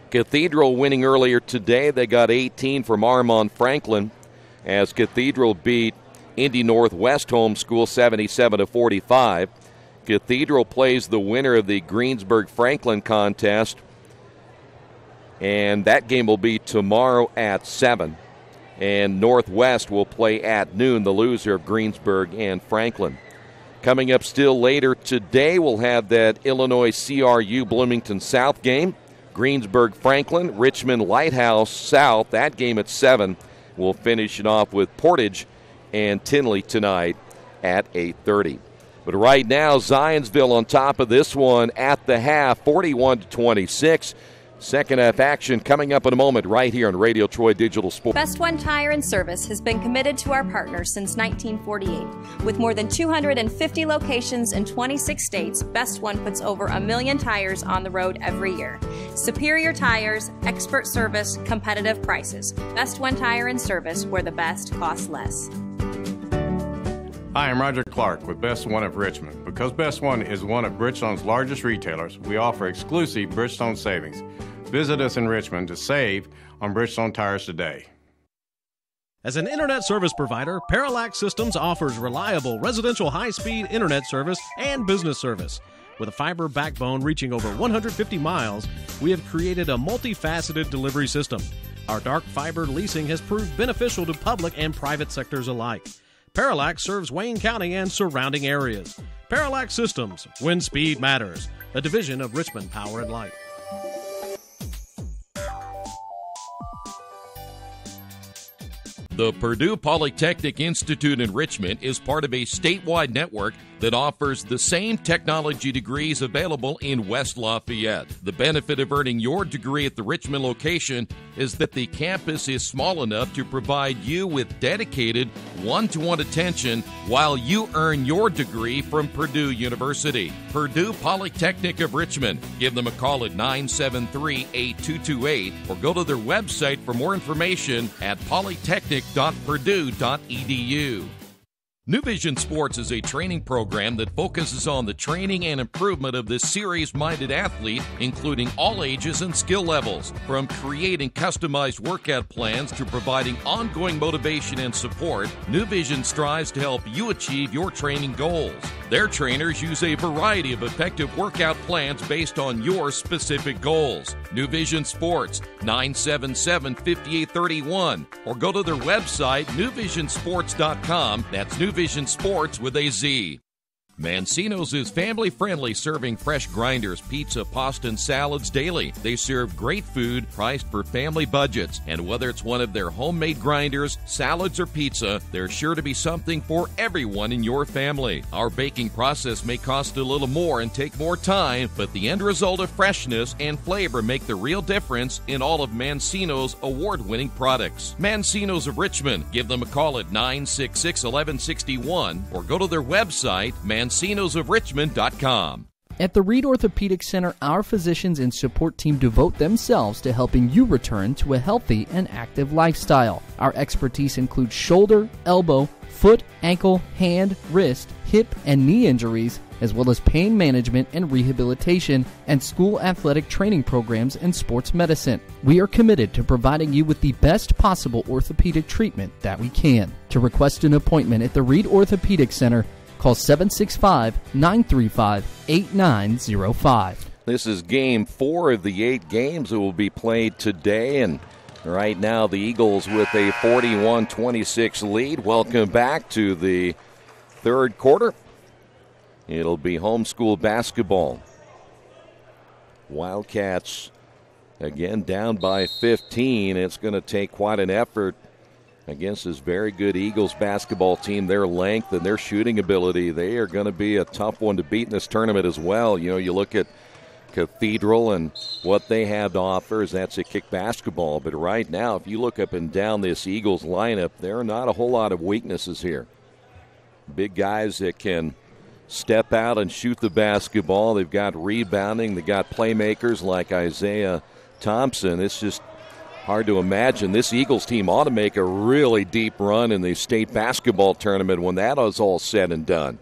Cathedral winning earlier today. They got 18 from Armand Franklin as Cathedral beat Indy Northwest homeschool 77-45. Cathedral plays the winner of the Greensburg-Franklin contest, and that game will be tomorrow at 7. And Northwest will play at noon, the loser of Greensburg and Franklin. Coming up still later today, we'll have that Illinois CRU Bloomington South game, Greensburg-Franklin, Richmond Lighthouse South, that game at 7. We'll finish it off with Portage and Tinley tonight at 8:30. But right now, Zionsville on top of this one at the half, 41-26. Second half action coming up in a moment right here on Radio Troy Digital Sports. Best One Tire and Service has been committed to our partners since 1948. With more than 250 locations in 26 states, Best One puts over 1 million tires on the road every year. Superior tires, expert service, competitive prices. Best One Tire and Service, where the best costs less. Hi, I'm Roger Clark with Best One of Richmond. Because Best One is one of Bridgestone's largest retailers, we offer exclusive Bridgestone savings. Visit us in Richmond to save on Bridgestone tires today. As an internet service provider, Parallax Systems offers reliable residential high-speed internet service and business service. With a fiber backbone reaching over 150 miles, we have created a multifaceted delivery system. Our dark fiber leasing has proved beneficial to public and private sectors alike. Parallax serves Wayne County and surrounding areas. Parallax Systems, when speed matters, a division of Richmond Power and Light. The Purdue Polytechnic Institute in Richmond is part of a statewide network that offers the same technology degrees available in West Lafayette. The benefit of earning your degree at the Richmond location is that the campus is small enough to provide you with dedicated one-to-one attention while you earn your degree from Purdue University. Purdue Polytechnic of Richmond. Give them a call at 973-8228 or go to their website for more information at polytechnic.purdue.edu. New Vision Sports is a training program that focuses on the training and improvement of the serious-minded athlete, including all ages and skill levels. From creating customized workout plans to providing ongoing motivation and support, New Vision strives to help you achieve your training goals. Their trainers use a variety of effective workout plans based on your specific goals. New Vision Sports, 977-5831, or go to their website, newvisionsports.com. That's New Vision Sports with a Z. Mancino's is family-friendly, serving fresh grinders, pizza, pasta, and salads daily. They serve great food priced for family budgets. And whether it's one of their homemade grinders, salads, or pizza, there's sure to be something for everyone in your family. Our baking process may cost a little more and take more time, but the end result of freshness and flavor make the real difference in all of Mancino's award-winning products. Mancino's of Richmond. Give them a call at 966-1161 or go to their website, mancinosofrichmond.com. At the Reed Orthopedic Center, our physicians and support team devote themselves to helping you return to a healthy and active lifestyle. Our expertise includes shoulder, elbow, foot, ankle, hand, wrist, hip, and knee injuries, as well as pain management and rehabilitation, and school athletic training programs and sports medicine. We are committed to providing you with the best possible orthopedic treatment that we can. To request an appointment at the Reed Orthopedic Center, call 765-935-8905. This is game 4 of the 8 games that will be played today, and right now the Eagles with a 41-26 lead. Welcome back to the third quarter. It'll be homeschool basketball. Wildcats again down by 15. It's going to take quite an effort against this very good Eagles basketball team. Their length and their shooting ability, they are going to be a tough one to beat in this tournament as well. You know, you look at Cathedral and what they have to offer, is that's a kick basketball. But right now, if you look up and down this Eagles lineup, there are not a whole lot of weaknesses here. Big guys that can step out and shoot the basketball. They've got rebounding. They've got playmakers like Isaiah Thompson. It's just hard to imagine. This Eagles team ought to make a really deep run in the state basketball tournament when that is all said and done.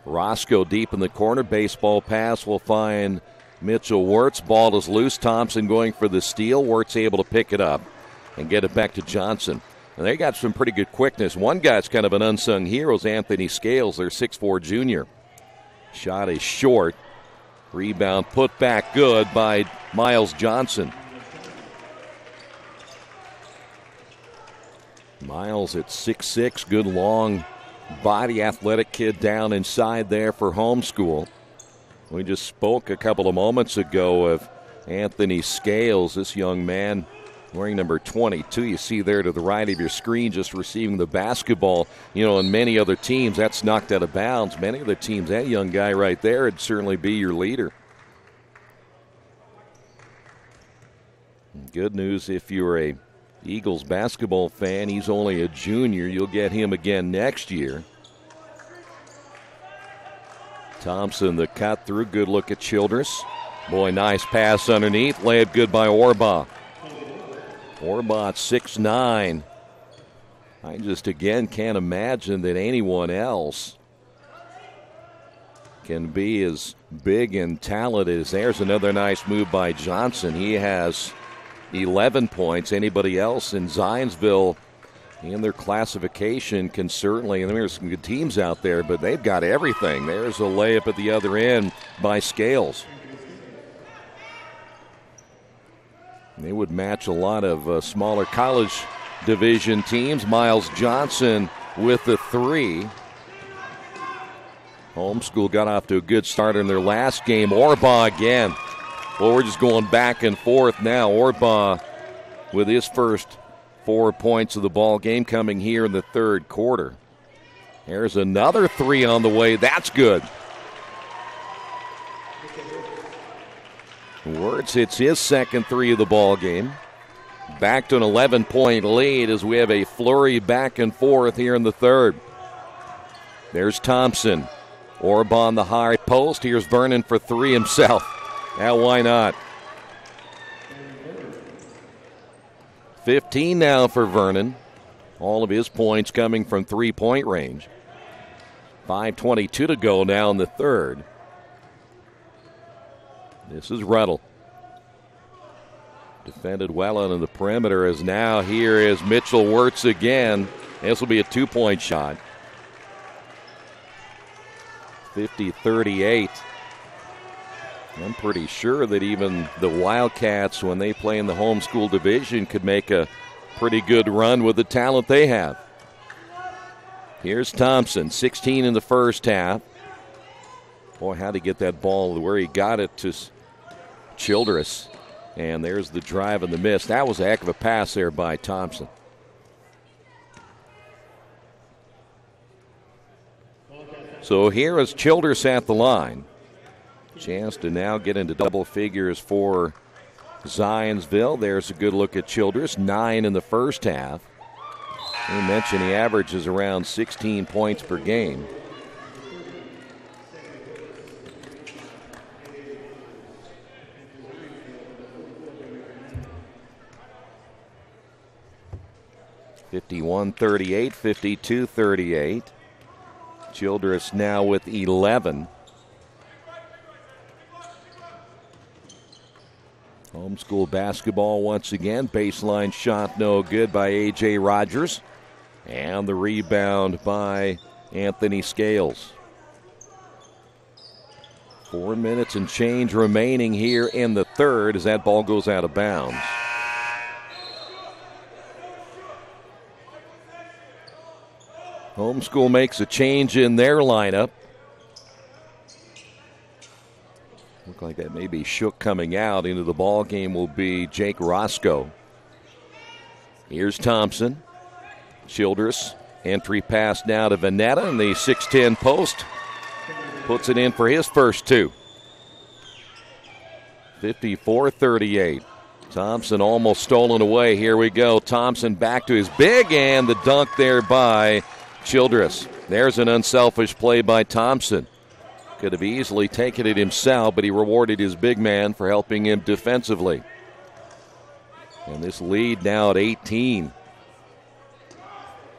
Roscoe deep in the corner. Baseball pass will find Mitchell Wirtz. Ball is loose. Thompson going for the steal. Wirtz able to pick it up and get it back to Johnson. And they got some pretty good quickness. One guy's kind of an unsung hero is Anthony Scales, their 6'4 junior. Shot is short. Rebound put back good by Miles Johnson. Miles at 6'6", good long body, athletic kid down inside there for homeschool. We just spoke a couple of moments ago of Anthony Scales, this young man wearing number 22. You see there to the right of your screen just receiving the basketball. You know, in many other teams, that's knocked out of bounds. Many other teams, that young guy right there would certainly be your leader. Good news if you're a Eagles basketball fan, he's only a junior. You'll get him again next year. Thompson, the cut through. Good look at Childress. Boy, nice pass underneath. Layup good by Orbaugh. Orbaugh at 6'9". I just, again, can't imagine that anyone else can be as big and talented as there's another nice move by Johnson. He has 11 points. Anybody else in Zionsville in their classification can certainly, and there's some good teams out there, but they've got everything. There's a layup at the other end by Scales. They would match a lot of smaller college division teams. Miles Johnson with the 3. Homeschool got off to a good start in their last game. Orbaugh again. Well, we're just going back and forth now. Orbaugh with his first 4 points of the ball game coming here in the third quarter. There's another 3 on the way. That's good. Wirtz hits his second 3 of the ball game. Back to an 11-point lead as we have a flurry back and forth here in the third. There's Thompson. Orbaugh on the high post. Here's Vernon for 3 himself. Now, why not? 15 now for Vernon. All of his points coming from three-point range. 5:22 to go now in the third. This is Ruddle. Defended well on the perimeter, as now here is Mitchell Wirtz again. This will be a two-point shot. 50-38. I'm pretty sure that even the Wildcats, when they play in the homeschool division, could make a pretty good run with the talent they have. Here's Thompson, 16 in the first half. Boy, how to get that ball where he got it to Childress. And there's the drive and the miss. That was a heck of a pass there by Thompson. So here is Childress at the line. Chance to now get into double figures for Zionsville. There's a good look at Childress. 9 in the first half. We mentioned he averages around 16 points per game. (51-38), 52-38. Childress now with 11. Homeschool basketball once again. Baseline shot no good by A.J. Rogers. And the rebound by Anthony Scales. 4 minutes and change remaining here in the third as that ball goes out of bounds. Homeschool makes a change in their lineup. Look like that may be Shook coming out. Into the ball game will be Jake Roscoe. Here's Thompson. Childress. Entry pass now to Vanetta in the 6'10 post. Puts it in for his first two. 54-38. Thompson almost stolen away. Here we go. Thompson back to his big, and the dunk there by Childress. There's an unselfish play by Thompson. Could have easily taken it himself, but he rewarded his big man for helping him defensively. And this lead now at 18.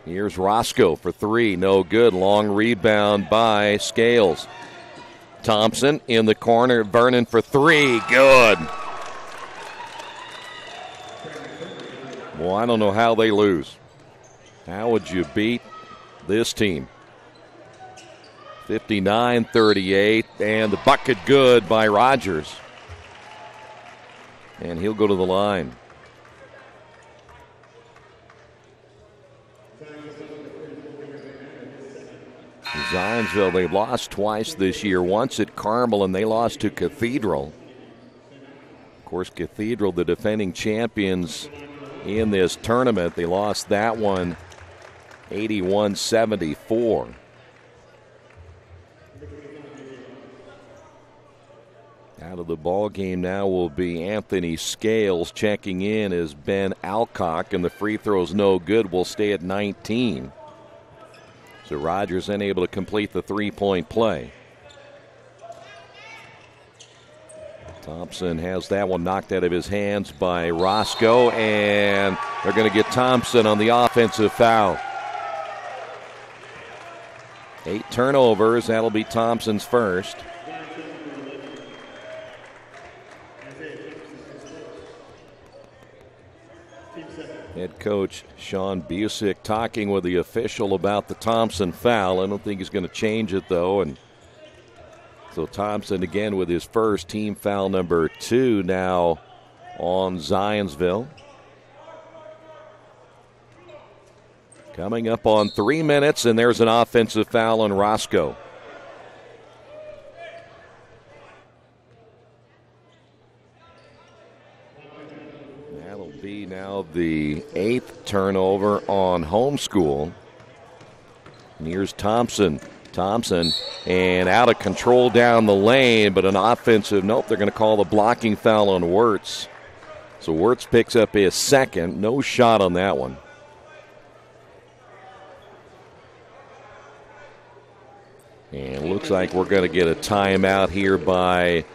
Here's Roscoe for three. No good. Long rebound by Scales. Thompson in the corner. Vernon for three. Good. Well, I don't know how they lose. How would you beat this team? 59-38, and the bucket good by Rogers. And he'll go to the line. Zionsville, they've lost twice this year. Once at Carmel, and they lost to Cathedral. Of course, Cathedral, the defending champions in this tournament. They lost that one 81-74. Out of the ball game now will be Anthony Scales. Checking in is Ben Alcock, and the free throw's no good. Will stay at 19. So Rogers unable to complete the three-point play. Thompson has that one knocked out of his hands by Roscoe, and they're going to get Thompson on the offensive foul. 8 turnovers. That'll be Thompson's first. Head coach Sean Busick talking with the official about the Thompson foul. I don't think he's going to change it, though. And so Thompson again with his first, team foul number 2 now on Zionsville. Coming up on 3 minutes, and there's an offensive foul on Roscoe. That'll be now the 8th turnover on Homeschool. And here's Thompson. Thompson, and out of control down the lane, but an offensive, nope, they're going to call the blocking foul on Wirtz. So Wirtz picks up his second. No shot on that one. And it looks like we're going to get a timeout here by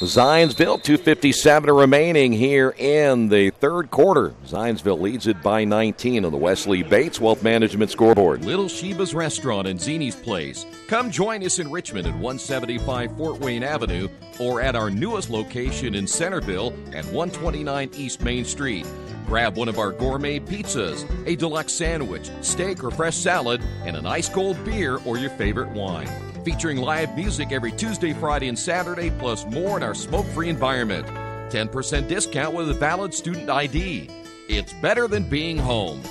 Zionsville, 2:57 remaining here in the third quarter. Zionsville leads it by 19 on the Wesley Bates Wealth Management scoreboard. Little Sheba's Restaurant and Zini's Place. Come join us in Richmond at 175 Fort Wayne Avenue or at our newest location in Centerville at 129 East Main Street. Grab one of our gourmet pizzas, a deluxe sandwich, steak or fresh salad, and an ice-cold beer or your favorite wine. Featuring live music every Tuesday, Friday, and Saturday, plus more in our smoke-free environment. 10% discount with a valid student ID. It's better than being home.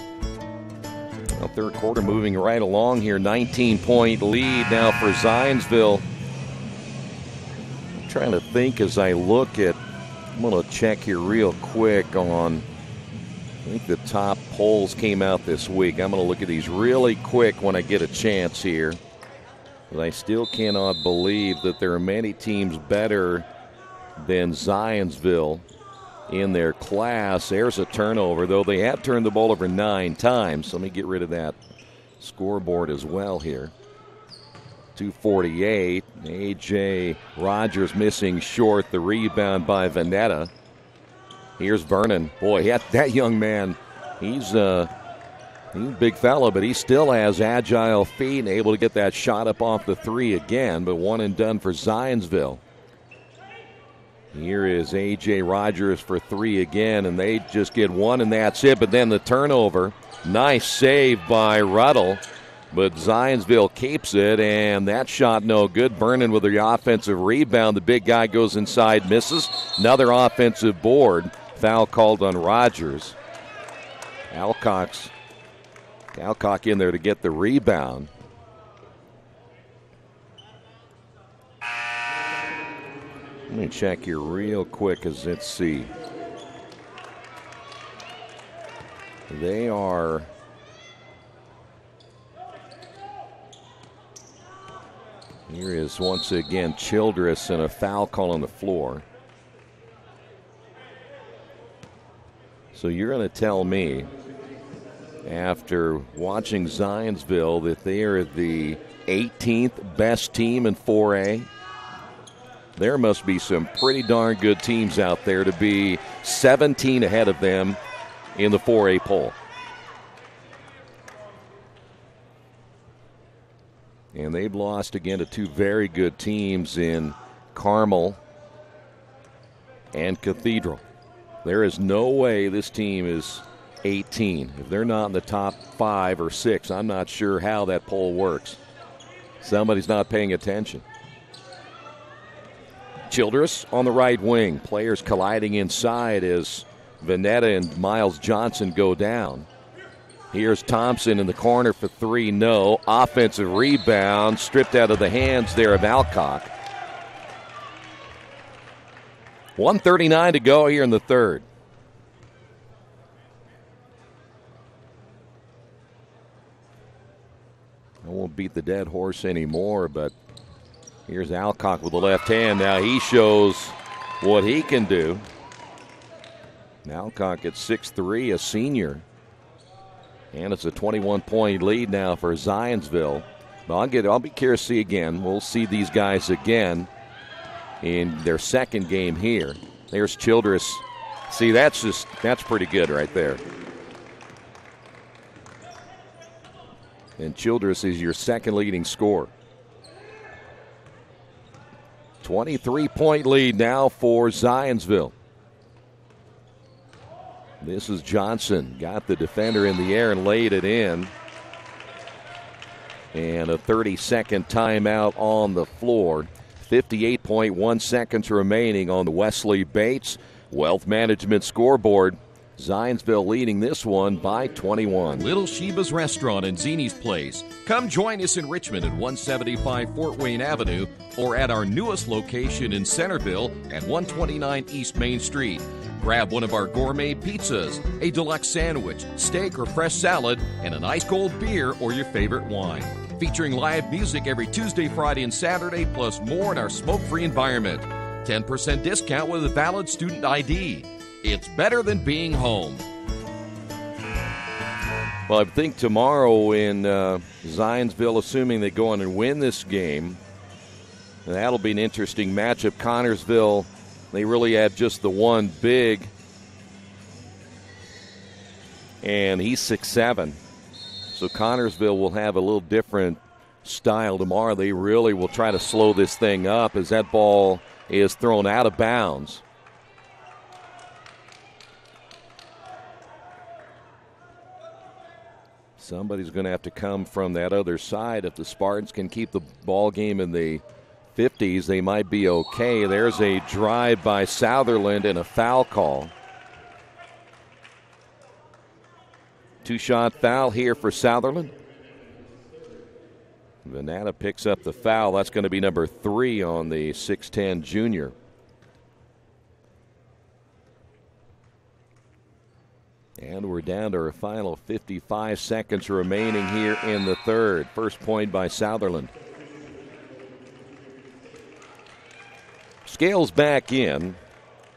Well, third quarter moving right along here. 19-point lead now for Zionsville. I'm trying to think as I look at, I'm going to check here real quick on, I think the top polls came out this week. I'm going to look at these really quick when I get a chance here. But I still cannot believe that there are many teams better than Zionsville in their class. There's a turnover, though they have turned the ball over 9 times. Let me get rid of that scoreboard as well here. 2:48. A.J. Rogers missing short. The rebound by Veneta. Here's Vernon. Boy, that young man, he's a big fella, but he still has agile feet and able to get that shot up off the three again, but one and done for Zionsville. Here is A.J. Rogers for three again, and they just get one, and that's it. But then the turnover. Nice save by Ruddle, but Zionsville keeps it, and that shot no good. Vernon with the offensive rebound. The big guy goes inside, misses. Another offensive board. Foul called on Rogers. Alcock in there to get the rebound. Let me check here real quick as let's see. They are here is once again Childress and a foul call on the floor. So you're going to tell me, after watching Zionsville, that they are the 18th best team in 4A? There must be some pretty darn good teams out there to be 17 ahead of them in the 4A poll. And they've lost again to two very good teams in Carmel and Cathedral. There is no way this team is 18. If they're not in the top 5 or 6, I'm not sure how that poll works. Somebody's not paying attention. Childress on the right wing. Players colliding inside as Veneta and Miles Johnson go down. Here's Thompson in the corner for three. No. Offensive rebound stripped out of the hands there of Alcock. 1:39 to go here in the third. I won't beat the dead horse anymore, but here's Alcock with the left hand. Now he shows what he can do. Alcock at 6'3", a senior. And it's a 21-point lead now for Zionsville. But I'll be curious to see again. We'll see these guys again in their second game here. There's Childress. See, that's pretty good right there. And Childress is your second leading scorer. 23-point lead now for Zionsville. This is Johnson. Got the defender in the air and laid it in. And a 30-second timeout on the floor. 58.1 seconds remaining on the Wesley Bates Wealth Management scoreboard. Zionsville leading this one by 21. Little Sheba's Restaurant and Zini's Place. Come join us in Richmond at 175 Fort Wayne Avenue or at our newest location in Centerville at 129 East Main Street. Grab one of our gourmet pizzas, a deluxe sandwich, steak or fresh salad, and an ice-cold beer or your favorite wine. Featuring live music every Tuesday, Friday, and Saturday, plus more in our smoke-free environment. 10% discount with a valid student ID. It's better than being home. Well, I think tomorrow in Zionsville, assuming they go on and win this game, that'll be an interesting matchup. Connorsville They really have just the one big, and he's 6'7". So Connorsville will have a little different style tomorrow. They really will try to slow this thing up as that ball is thrown out of bounds. Somebody's going to have to come from that other side. If the Spartans can keep the ball game in the 50s, they might be okay. There's a drive by Southerland and a foul call. Two-shot foul here for Southerland. Venata picks up the foul. That's going to be number 3 on the 6'10 junior. And we're down to our final 55 seconds remaining here in the third. First point by Southerland. Scales back in.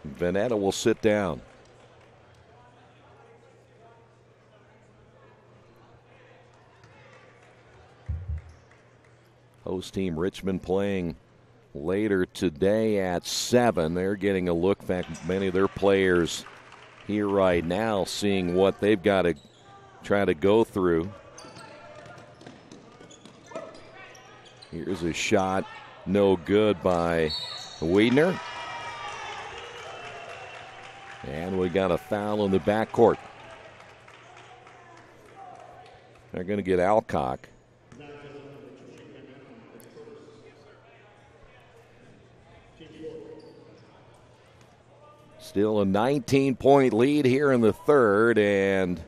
Veneta will sit down. Host team Richmond playing later today at 7. They're getting a look. In fact, many of their players here right now seeing what they've got to try to go through. Here's a shot, no good by Wiedner. And we got a foul in the backcourt. They're going to get Alcock. Still a 19-point lead here in the third, and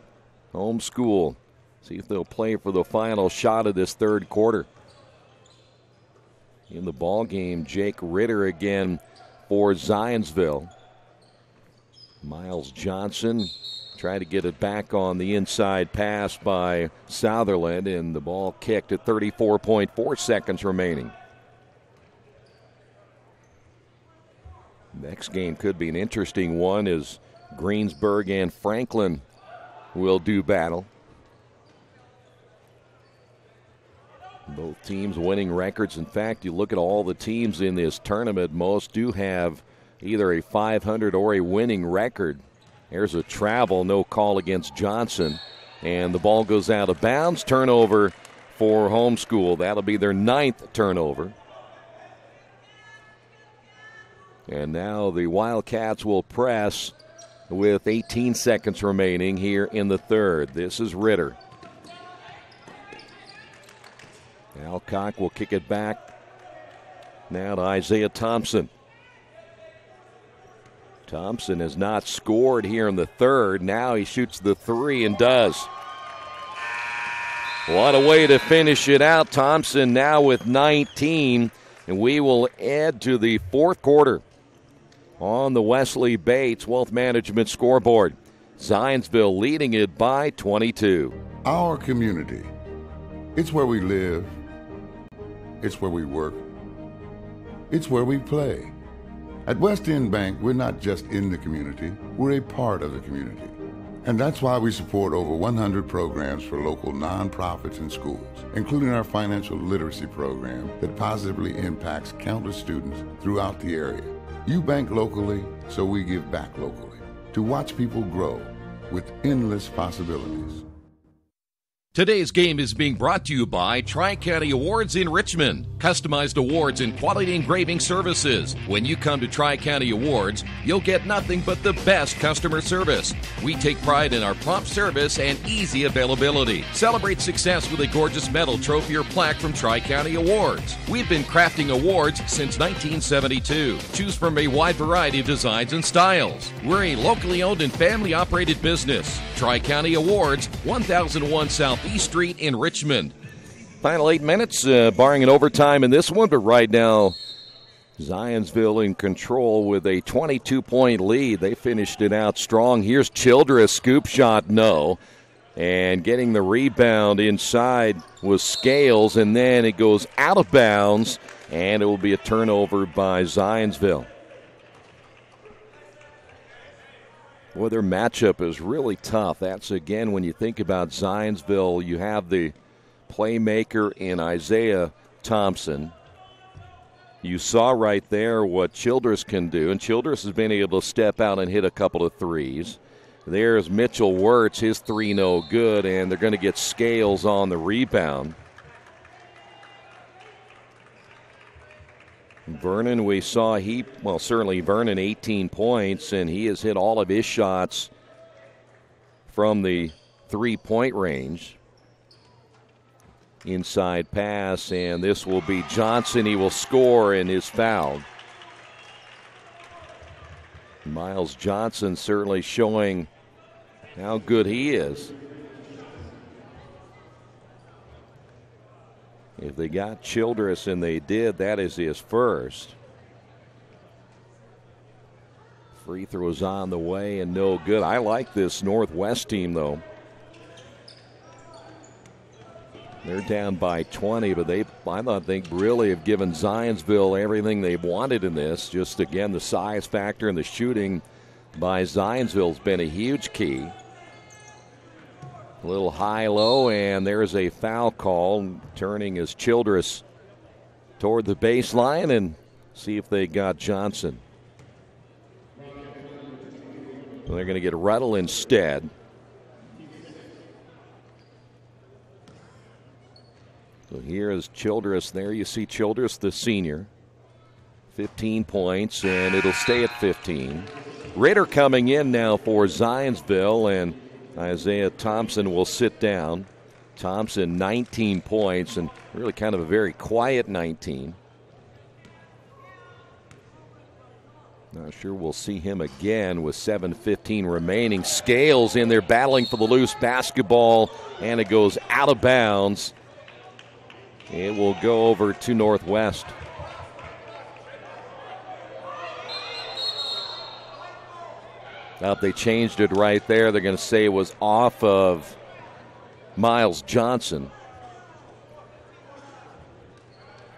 home school. See if they'll play for the final shot of this third quarter. In the ball game, Jake Ritter again for Zionsville. Miles Johnson tried to get it back on the inside pass by Southerland, and the ball kicked at 34.4 seconds remaining. Next game could be an interesting one as Greensburg and Franklin will do battle. Both teams winning records. In fact, you look at all the teams in this tournament, most do have either a 500 or a winning record. There's a travel, no call against Johnson, and the ball goes out of bounds. Turnover for home school. That'll be their 9th turnover. And now the Wildcats will press with 18 seconds remaining here in the third. This is Ritter. Alcock will kick it back now to Isaiah Thompson. Thompson has not scored here in the third. Now he shoots the 3 and does. What a way to finish it out. Thompson now with 19, and we will add to the fourth quarter on the Wesley Bates Wealth Management scoreboard. Zionsville leading it by 22. Our community. It's where we live. It's where we work. It's where we play. At West End Bank, we're not just in the community, we're a part of the community. And that's why we support over 100 programs for local nonprofits and schools, including our financial literacy program that positively impacts countless students throughout the area. You bank locally, so we give back locally to watch people grow with endless possibilities. Today's game is being brought to you by Tri-County Awards in Richmond. Customized awards and quality engraving services. When you come to Tri-County Awards, you'll get nothing but the best customer service. We take pride in our prompt service and easy availability. Celebrate success with a gorgeous medal, trophy, or plaque from Tri-County Awards. We've been crafting awards since 1972. Choose from a wide variety of designs and styles. We're a locally owned and family-operated business. Tri-County Awards, 1001 South East Street in Richmond. Final 8 minutes, barring an overtime in this one, but right now Zionsville in control with a 22-point lead. They finished it out strong. Here's Childress, scoop shot, no. And getting the rebound inside was Scales, and then it goes out of bounds, and it will be a turnover by Zionsville. Well, their matchup is really tough. That's, again, when you think about Zionsville, you have the playmaker in Isaiah Thompson. You saw right there what Childress can do, and Childress has been able to step out and hit a couple of threes. There's Mitchell Wirtz, his three no good, and they're going to get Scales on the rebound. Vernon, we saw certainly Vernon 18 points, and he has hit all of his shots from the three-point range. Inside pass, and this will be Johnson. He will score and is fouled. Miles Johnson certainly showing how good he is. If they got Childress, and they did, that is his first. Free throws on the way and no good. I like this Northwest team, though. They're down by 20, but I thought they really have given Zionsville everything they've wanted in this. Just, again, the size factor and the shooting by Zionsville has been a huge key. A little high-low, and there's a foul call. Turning is Childress toward the baseline, and see if they got Johnson. Well, they're going to get Ruddle instead. So here is Childress. There you see Childress, the senior. 15 points, and it'll stay at 15. Ritter coming in now for Zionsville, and Isaiah Thompson will sit down. Thompson, 19 points, and really kind of a very quiet 19. Not sure we'll see him again with 7:15 remaining. Scales in there battling for the loose basketball, and it goes out of bounds. It will go over to Northwest. Now, if they changed it right there, they're going to say it was off of Miles Johnson.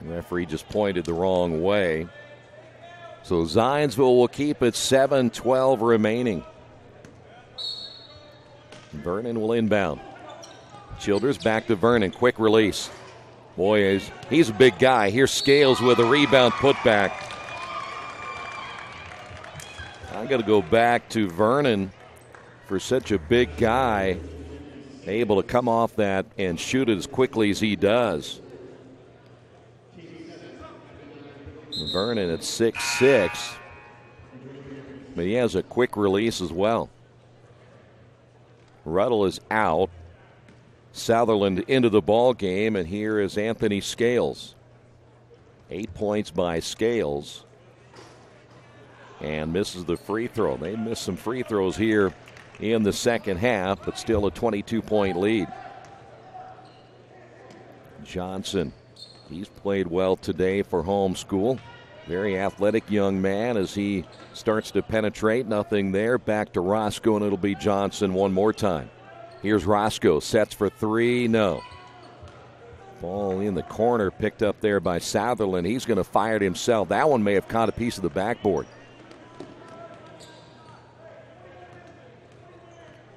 The referee just pointed the wrong way. So Zionsville will keep it. 7:12 remaining. Vernon will inbound. Childress back to Vernon. Quick release. Boy, he's a big guy. Here's Scales with a rebound putback. I got to go back to Vernon for such a big guy, able to come off that and shoot it as quickly as he does. Vernon at 6'6", but he has a quick release as well. Ruddle is out. Sutherland into the ball game, and here is Anthony Scales. 8 points by Scales. And misses the free throw. They missed some free throws here in the second half, but still a 22-point lead. Johnson, he's played well today for home school. Very athletic young man as he starts to penetrate. Nothing there. Back to Roscoe, and it'll be Johnson one more time. Here's Roscoe, sets for three, no. Ball in the corner, picked up there by Sutherland. He's going to fire it himself. That one may have caught a piece of the backboard.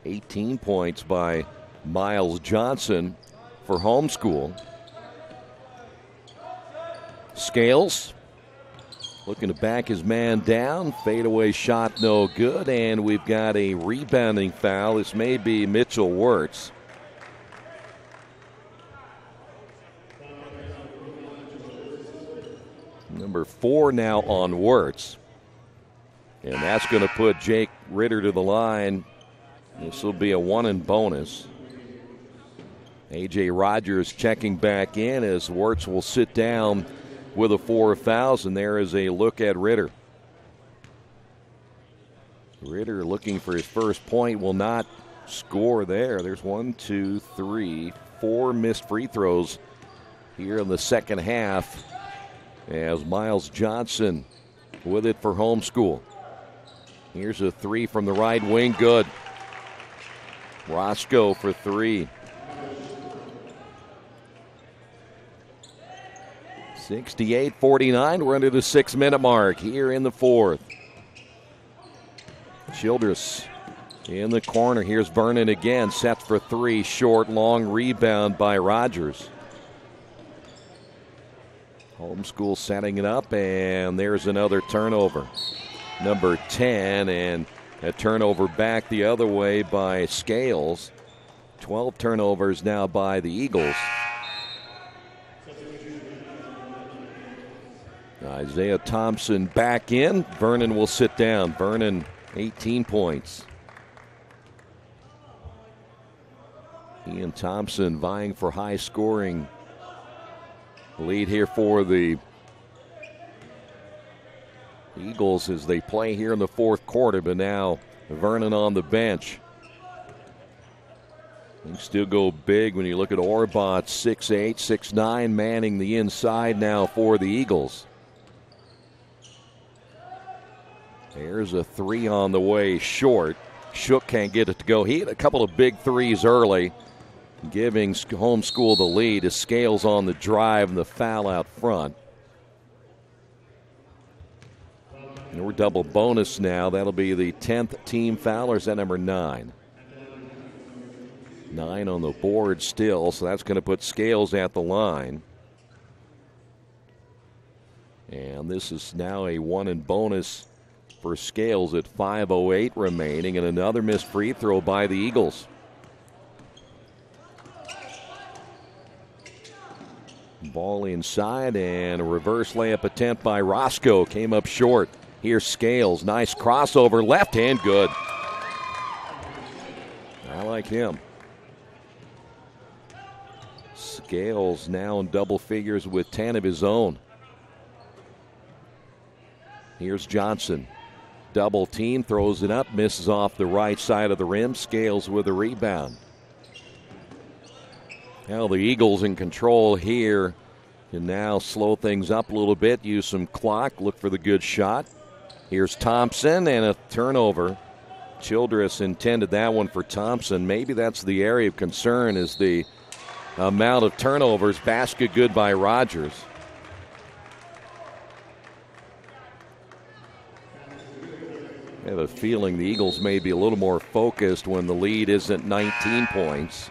18 points by Miles Johnson for home school. Scales looking to back his man down. Fadeaway shot no good, and we've got a rebounding foul. This may be Mitchell Wirtz. Number 4 now on Wirtz. And that's going to put Jake Ritter to the line. This will be a 1 and bonus. A.J. Rogers checking back in as Wirtz will sit down with a 4 fouls, and there is a look at Ritter. Ritter looking for his first point, will not score there. There's 1, 2, 3, 4 missed free throws here in the second half as Miles Johnson with it for home school. Here's a 3 from the right wing, good. Roscoe for 3. 68-49. We're under the 6-minute mark here in the fourth. Childress in the corner. Here's Vernon again. Sets for 3. Short, long rebound by Rogers. Homeschool setting it up, and there's another turnover. Number 10, and a turnover back the other way by Scales. 12 turnovers now by the Eagles. Isaiah Thompson back in. Vernon will sit down. Vernon, 18 points. Ian Thompson vying for high scoring lead here for the Eagles as they play here in the fourth quarter, but now Vernon on the bench. They still go big when you look at Orbot, 6'8", 6'9", manning the inside now for the Eagles. There's a three on the way short. Shook can't get it to go. He had a couple of big threes early, giving Homeschool the lead as Scales on the drive and the foul out front. And we're double bonus now. That'll be the 10th team foul, or is that number 9? 9 on the board still, so that's going to put Scales at the line. And this is now a 1 and bonus for Scales at 5:08 remaining, and another missed free throw by the Eagles. Ball inside, and a reverse layup attempt by Roscoe came up short. Here's Scales, nice crossover, left hand, good. I like him. Scales now in double figures with 10 of his own. Here's Johnson. Double team, throws it up, misses off the right side of the rim. Scales with a rebound. Now the Eagles in control here can now slow things up a little bit, use some clock, look for the good shot. Here's Thompson and a turnover. Childress intended that one for Thompson. Maybe that's the area of concern, is the amount of turnovers. Basket good by Rogers. I have a feeling the Eagles may be a little more focused when the lead isn't 19 points.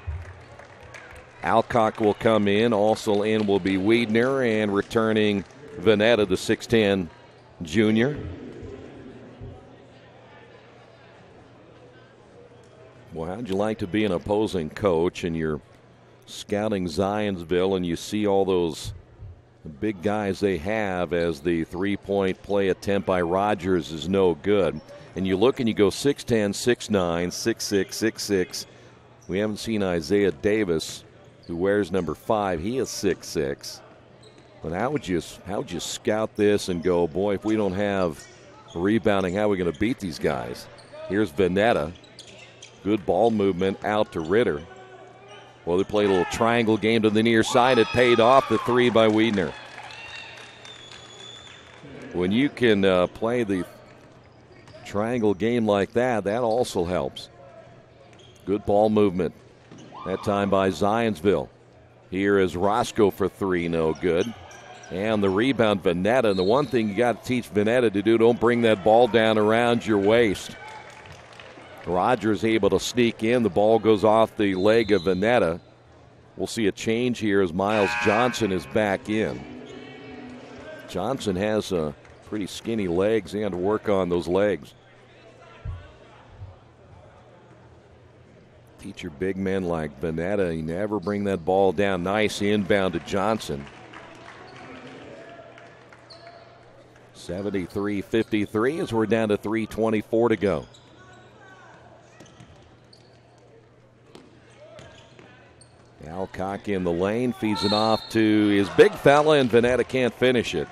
Alcock will come in. Also in will be Wiedner, and returning Vanetta, the 6'10 junior. Well, how'd you like to be an opposing coach and you're scouting Zionsville and you see all those big guys they have as the three-point play attempt by Rogers is no good. And you look and you go 6'10", 6'9", 6'6", 6'6". We haven't seen Isaiah Davis, who wears number 5. He is 6'6". But how would you scout this and go, boy, if we don't have rebounding, how are we going to beat these guys? Here's Vanetta. Good ball movement out to Ritter. Well, they played a little triangle game to the near side. It paid off, the three by Wiedner. When you can play the triangle game like that, that also helps. Good ball movement. That time by Zionsville. Here is Roscoe for 3, no good. And the rebound, Vanetta. And the one thing you got to teach Vanetta to do, don't bring that ball down around your waist. Rogers able to sneak in. The ball goes off the leg of Vanetta. We'll see a change here as Miles Johnson is back in. Johnson has pretty skinny legs. He had to work on those legs. Teach your big men like Vanetta, you never bring that ball down. Nice inbound to Johnson. 73-53 as we're down to 3:24 to go. Alcock in the lane, feeds it off to his big fella, and Vanetta can't finish it.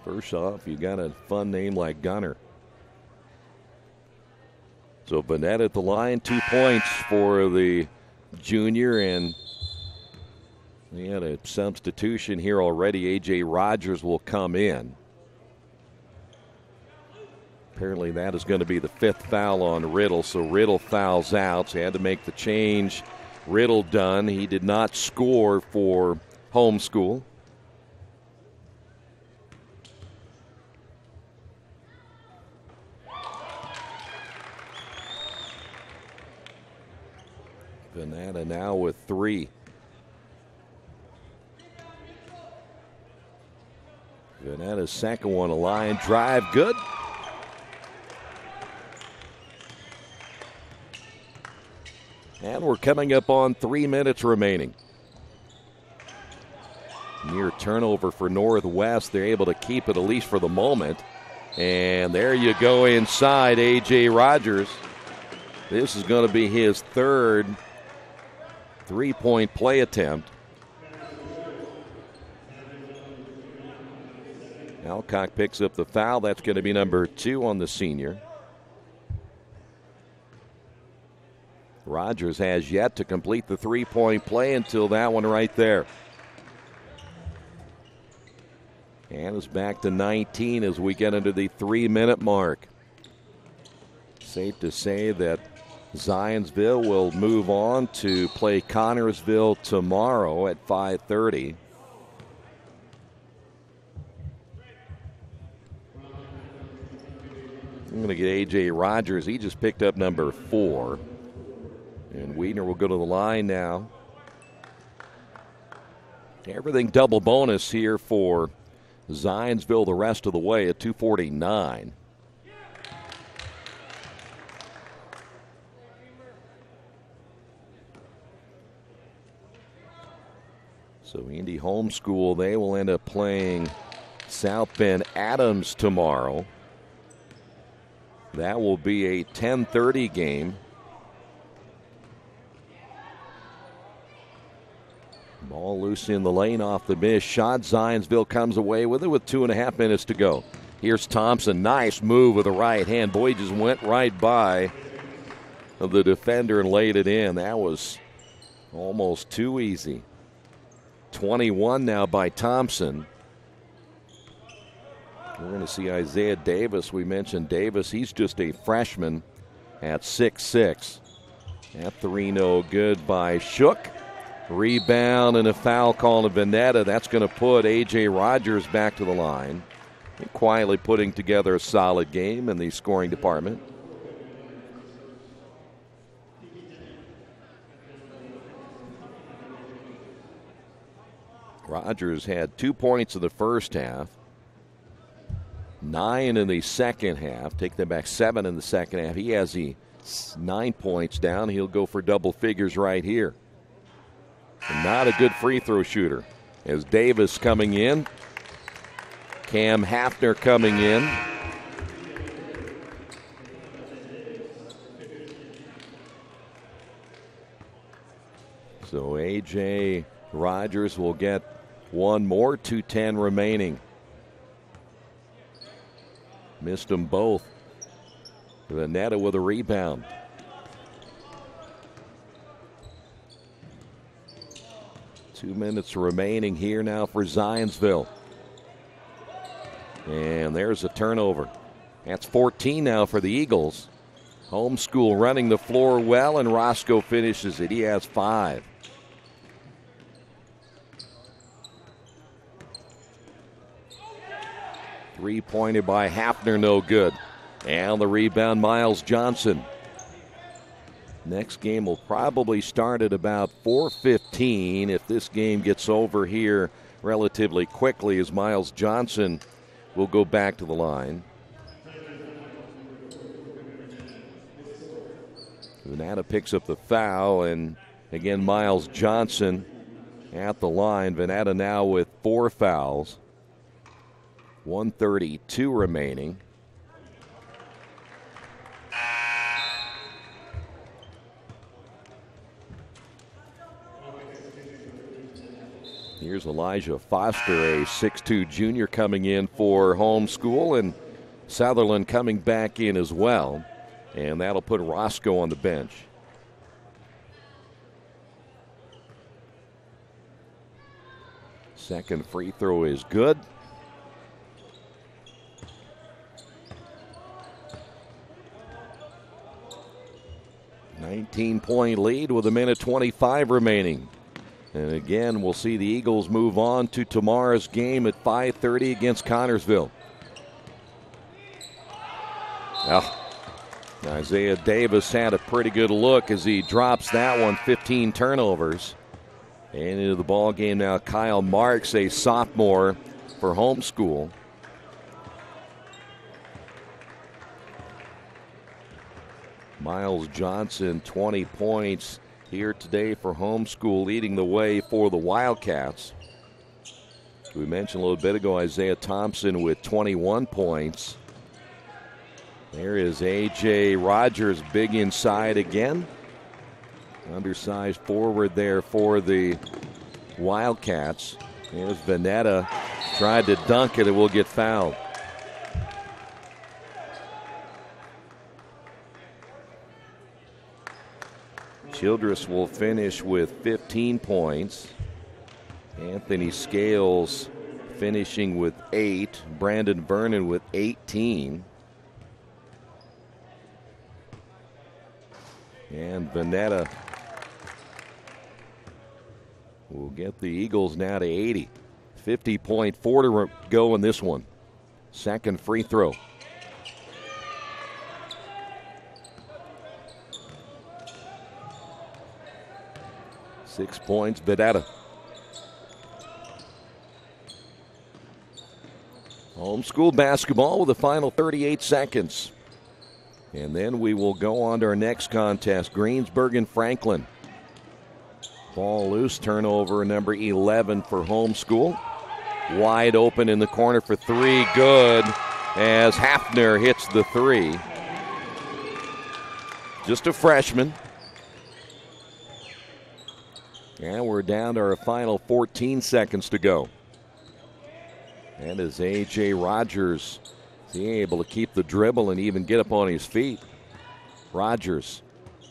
First off, you got a fun name like Gunner. So Vanetta at the line, 2 points for the junior, and we had a substitution here already. A.J. Rogers will come in. Apparently that is going to be the 5th foul on Riddle, so Riddle fouls out. So he had to make the change. Riddle done. He did not score for Homeschool. Vanetta now with 3. Vanetta's second one, a line drive, good. And we're coming up on 3 minutes remaining. Near turnover for Northwest. They're able to keep it at least for the moment. And there you go inside, A.J. Rogers. This is going to be his third three-point play attempt. Alcock picks up the foul. That's going to be number 2 on the senior. Rogers has yet to complete the three-point play until that one right there. And it's back to 19 as we get into the 3-minute mark. Safe to say that Zionsville will move on to play Connorsville tomorrow at 5:30. I'm going to get A.J. Rogers. He just picked up number 4. And Wiedner will go to the line now. Everything double bonus here for Zionsville the rest of the way at 2:49. So Indy Homeschool, they will end up playing South Bend Adams tomorrow. That will be a 10:30 game. Ball loose in the lane off the miss shot. Zionsville comes away with it with 2.5 minutes to go. Here's Thompson. Nice move with the right hand. Boy, just went right by the defender and laid it in. That was almost too easy. 21 now by Thompson. We're going to see Isaiah Davis. We mentioned Davis. He's just a freshman at 6'6". That 3 no good by Shook. Rebound and a foul call to Vanetta. That's going to put A.J. Rogers back to the line. Quietly putting together a solid game in the scoring department. Rogers had 2 points in the first half. 9 in the second half. Take them back 7 in the second half. He has the 9 points down. He'll go for double figures right here. And not a good free throw shooter. As Davis coming in. Cam Hafner coming in. So A.J. Rogers will get one more. 2:10 remaining. Missed them both. Vanetta with a rebound. Two minutes remaining here now for Zionsville. And there's a turnover. That's 14 now for the Eagles. Homeschool running the floor well, and Roscoe finishes it. He has 5. Three-pointer by Hafner, no good. And the rebound, Miles Johnson. Next game will probably start at about 4:15 if this game gets over here relatively quickly, as Miles Johnson will go back to the line. Vanetta picks up the foul, and again Miles Johnson at the line. Vanetta now with 4 fouls. 1:32 remaining. Here's Elijah Foster, a 6'2 junior coming in for Homeschool, and Sutherland coming back in as well. And that'll put Roscoe on the bench. Second free throw is good. $19-point lead with 1:25 remaining. And again, we'll see the Eagles move on to tomorrow's game at 5:30 against Connorsville. Oh, Isaiah Davis had a pretty good look as he drops that one, 15 turnovers. And into the ball game now, Kyle Marks, a sophomore for homeschool. Miles Johnson, 20 points here today for homeschool, leading the way for the Wildcats. We mentioned a little bit ago Isaiah Thompson with 21 points. There is A.J. Rogers, big inside again. Undersized forward there for the Wildcats. There's Veneta. Tried to dunk it. It will get fouled. Childress will finish with 15 points. Anthony Scales finishing with 8. Brandon Vernon with 18. And Veneta will get the Eagles now to 80. 50.4 to go in this one. Second free throw. Six points, Veneta. Homeschool basketball with the final 38 seconds. And then we will go on to our next contest, Greensburg and Franklin. Ball loose, turnover number 11 for homeschool. Wide open in the corner for three, good, as Hafner hits the three. Just a freshman. And we're down to our final 14 seconds to go. And as A.J. Rogers is he able to keep the dribble and even get up on his feet. Rogers,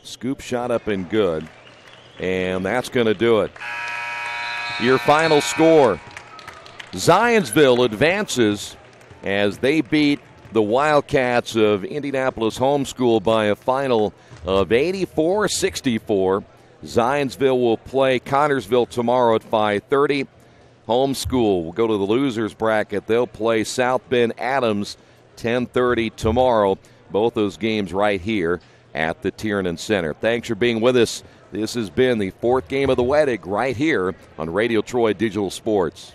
scoop shot up and good. And that's going to do it. Your final score. Zionsville advances as they beat the Wildcats of Indianapolis Homeschool by a final of 84-64. Zionsville will play Connorsville tomorrow at 5:30. Homeschool will go to the losers bracket. They'll play South Bend Adams 10:30 tomorrow. Both those games right here at the Tiernan Center. Thanks for being with us. This has been the fourth game of the Wettig right here on Radio Troy Digital Sports.